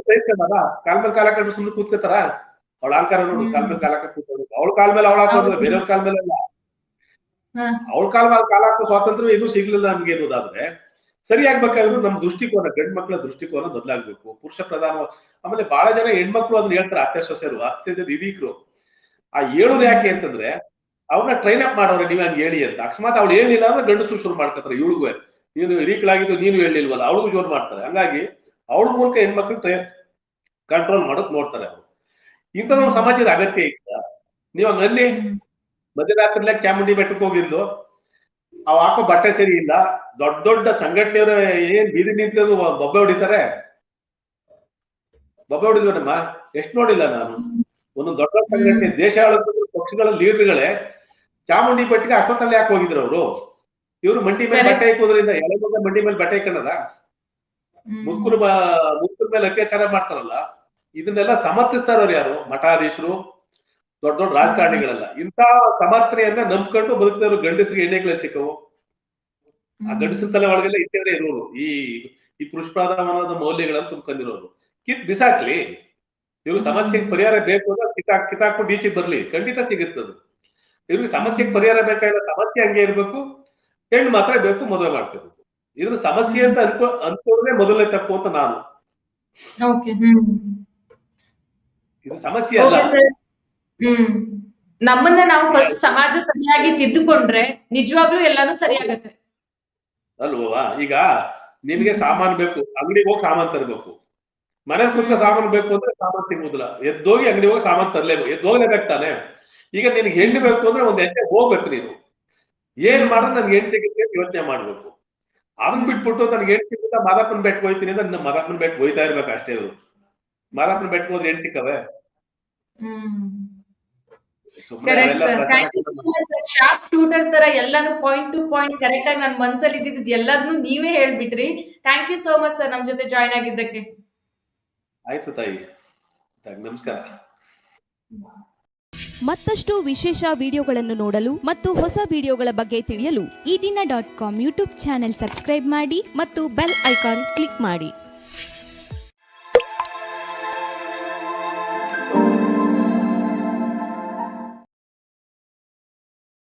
ಸೈಸ್ಕೊಂಡಾರ ಕಾಲ್ ಮೇಲೆ ಕಾಲ ಕಂಡು ಸುಮ್ಮನೆ ಕೂತ್ಕೋತಾರ? ಅವಳ ಅಹಂಕಾರ ನೋಡು, ಕಾಲ್ ಮೇಲೆ ಕಾಲ ಕೂತ್ಕೊಳ್ಳೋದು. ಅವಳ ಕಾಲ್ ಮೇಲೆ ಅವಳ ಹಾಕೋದು, ಬೇರೆಯವ್ರ ಕಾಲ್ ಮೇಲೆ ಅಲ್ಲ. ಅವಳ ಕಾಲ್ ಮೇಲೆ ಕಾಲ ಹಾಕೋ ಸ್ವಾತಂತ್ರ್ಯ ಏನೂ ಸಿಗ್ಲಿಲ್ಲ ನಮ್ಗೆ ಅನ್ನೋದಾದ್ರೆ ಸರಿಯಾಗ್ಬೇಕಾಗಿರೋದು ನಮ್ಮ ದೃಷ್ಟಿಕೋನ, ಗಂಡ್ ಮಕ್ಳ ದೃಷ್ಟಿಕೋನ ಬದಲಾಗ್ಬೇಕು. ಪುರುಷ ಪ್ರಧಾನ. ಆಮೇಲೆ ಬಹಳ ಜನ ಹೆಣ್ಮಕ್ಳು ಅದನ್ನ ಹೇಳ್ತಾರೆ, ಅತ್ತೆ ಸೊಸೆರು, ಅತ್ತೆ ಹಿರೀಕರು. ಹೇಳೋದು ಯಾಕೆ ಅಂತಂದ್ರೆ ಅವ್ರನ್ನ ಟ್ರೈನ್ ಅಪ್ ಮಾಡೋರು, ನೀವ್ ಹಂಗೆ ಹೇಳಿ ಅಂತ. ಅಕಸ್ಮಾತ್ ಅವ್ಳು ಹೇಳಿಲ್ಲ ಅಂದ್ರೆ ಗಂಡಸರು ಶುರು ಮಾಡ್ಕೊತಾರೆ. ಇವಳಿಗೂ ನೀನು ಹಿರೀಕಳಾಗಿದ್ದು ನೀನು ಹೇಳಿಲ್ವಲ್ಲ, ಅವಳಿಗೂ ಜೋರ್ ಮಾಡ್ತಾರೆ. ಹಂಗಾಗಿ ಅವಳ ಮೂಲಕ ಹೆಣ್ಮಕ್ಳು ಕಂಟ್ರೋಲ್ ಮಾಡೋಕ್ ನೋಡ್ತಾರೆ ಅವರು. ಇಂಥದೊಂದು ಸಮಾಜದ ಅಗತ್ಯ ಇಲ್ಲ. ನೀವ್ ಹಂಗಲ್ಲಿ ಮಧ್ಯರಾತ್ರಿಲೆ ಚಾಮುಂಡಿ ಬೆಟ್ಟಕ್ಕೆ ಹೋಗಿದ್ಲು, ಅವ್ ಹಾಕೋ ಬಟ್ಟೆ ಸರಿ ಇಲ್ಲ, ದೊಡ್ಡ ದೊಡ್ಡ ಸಂಘಟನೆಯವರು ಏನ್ ಬೀದಿ ನಿಂತರು ಬೊಬ್ಬೆ ಹೊಡಿತಾರೆ. ಬೊಬ್ಬೆ ಹೊಡಿದ್ವನಮ್ಮ, ಎಷ್ಟು ನೋಡಿಲ್ಲ ನಾನು. ಒಂದು ದೊಡ್ಡ ಸಂಘಟನೆ, ದೇಶ ಪಕ್ಷಗಳ ಲೀಡರ್ಗಳೇ ಚಾಮುಂಡಿ ಬೆಟ್ಟಿಗೆ ಅಷ್ಟೊತ್ತಲ್ಲಿ ಯಾಕೆ ಹೋಗಿದ್ರು ಅವರು? ಇವ್ರು ಮಂಡಿ ಮೇಲೆ ಬಟ್ಟೆ ಹಾಕೋದ್ರಿಂದ ಎಳೆಮಗ ಮಂಡಿ ಮೇಲೆ ಬಟ್ಟೆ ಹಾಕೊಂಡದ? ಮುಸ್ಕುರ ಮೇಲೆ ಅತ್ಯಾಚಾರ ಮಾಡ್ತಾರಲ್ಲ, ಇದನ್ನೆಲ್ಲ ಸಮರ್ಥಿಸ್ತಾರವ್ರು ಯಾರು? ಮಠಾಧೀಶರು, ದೊಡ್ಡ ದೊಡ್ಡ ರಾಜಕಾರಣಿಗಳೆಲ್ಲ. ಇಂಥ ಸಮರ್ಥನೆಯನ್ನ ನಂಬ್ಕೊಂಡು ಬದುಕಿದವರು ಗಂಡಸರಿಗೆ ಎಣ್ಣೆಗಳು ಸಿಕ್ಕವು. ಆ ಗಂಡಸಿನ ತಲೆ ಒಳಗೆಲ್ಲ ಇತ್ತೇವ್ರೆ ಇರೋರು ಈ ಪುರುಷ ಪ್ರಧಾನವಾದ ಮೌಲ್ಯಗಳನ್ನು ತುಂಬ್ಕೊಂಡಿರೋರು. ಬಿಸಾಕ್ಲಿ. ಇವ್ರಿಗೆ ಸಮಸ್ಯೆಗೆ ಪರಿಹಾರ ಬೇಕು ಅಂದ್ರೆ ಕಿತ್ತಾಕ್ಬಿಟ್ಟು ಈಚೆಗೆ ಬರ್ಲಿ, ಖಂಡಿತ ಸಿಗುತ್ತದು. ಇವ್ರಿಗೆ ಸಮಸ್ಯೆಗೆ ಪರಿಹಾರ ಬೇಕಾಗಿಲ್ಲ, ಸಮಸ್ಯೆ ಹಂಗೆ ಇರ್ಬೇಕು, ಹೆಣ್ಣು ಮಾತ್ರ ಬೇಕು, ಮದುವೆ ಮಾಡ್ಕೋಬೇಕು. ಇದ್ರ ಸಮಸ್ಯೆ ಅಂತ ಅನ್ಕೋದ್ರೆ ಮೊದಲನೇ ತಪ್ಪು ಅಂತ ನಾನು. ಇದು ಸಮಸ್ಯೆ ಅಲ್ಲ. ನಮ್ಮನ್ನ ನಾವು ಫಸ್ಟ್ ಸಮಾಜ ಸರಿಯಾಗಿ ತಿದ್ದುಕೊಂಡ್ರೆ ನಿಜವಾಗ್ಲೂ ಎಲ್ಲಾನು ಸರಿಯಾಗತ್ತೆ ಅಲ್ವಾ? ಈಗ ನಿನ್ಗೆ ಸಾಮಾನು ಬೇಕು, ಅಂಗಡಿಗೆ ಹೋಗಿ ಸಾಮಾನು ತರಬೇಕು. ಮನೇಲಿ ಕೂತ್ಕ ಸಾಮಾನು ಬೇಕು ಅಂದ್ರೆ ಸಾಮಾನು ಸಿಗುದಿಲ್ಲ, ಎದ್ದೋಗಿ ಅಂಗಡಿ ಹೋಗಿ ಸಾಮಾನು ತರಲೇಬೇಕು, ಎದ್ದೋಗ್ಲೇಬೇಕು ತಾನೆ. ಈಗ ನಿನ್ಗೆ ಹೆಣ್ಣು ಬೇಕು ಅಂದ್ರೆ ಒಂದ್ ಹೆಜ್ಜೆ ಹೋಗ್ಬೇಕು. ನೀನು ಏನ್ ಮಾಡಿದ್ರೆ ನನ್ಗೆ ಹೆಣ್ಣು ಸಿಗುತ್ತೆ ಅಂತ ಯೋಚನೆ ಮಾಡ್ಬೇಕು. ಅದನ್ನ ಬಿಟ್ಬಿಟ್ಟು ನನ್ಗೆ ಹೆಣ್ಣು ಸಿಗುತ್ತಾ ಮಾದಪ್ಪನ ಬೆಟ್ಟಕ್ಕೆ ಹೋಯ್ತೀನಿ ಅಂದ್ರೆ ಮಾದಪ್ಪನ ಬೆಟ್ಟಕ್ಕೆ ಹೋಯ್ತಾ ಇರ್ಬೇಕು ಅಷ್ಟೇ. ಇವರು ಮಾದಪ್ಪನ ಬೆಟ್ಟಕ್ಕೆ ಹೋದ್ರೆ ಹೆಣ್ಣು ಸಿಕ್ಕವೆ? ಶಾರ್ಪ್ ಶೂಟರ್ ತರ ಎಲ್ಲಾನು ಪಾಯಿಂಟ್ ಟು ಪಾಯಿಂಟ್ ಕರೆಕ್ಟ್ ಆಗಿ ನನ್ ಮನ್ಸಲ್ಲಿ ಇದ್ದಿದ್ದು ಎಲ್ಲದನ್ನು ನೀವೇ ಹೇಳ್ಬಿಟ್ರಿ. Thank you so much sir ನಮ್ ಜೊತೆ ಜಾಯ್ನ್ ಆಗಿದ್ದಕ್ಕೆ. ಆಯ್ತು ತಾಯಿ, ನಮಸ್ಕಾರ. ಮತ್ತಷ್ಟು ವಿಶೇಷ ವಿಡಿಯೋಗಳನ್ನು ನೋಡಲು ಮತ್ತು ಹೊಸ ವಿಡಿಯೋಗಳ ಬಗ್ಗೆ ತಿಳಿಯಲು ಈ ದಿನ .com ಯೂಟ್ಯೂಬ್ ಚಾನೆಲ್ ಸಬ್ಸ್ಕ್ರೈಬ್ ಮಾಡಿ ಮತ್ತು ಬೆಲ್ ಐಕಾನ್ ಕ್ಲಿಕ್ ಮಾಡಿ.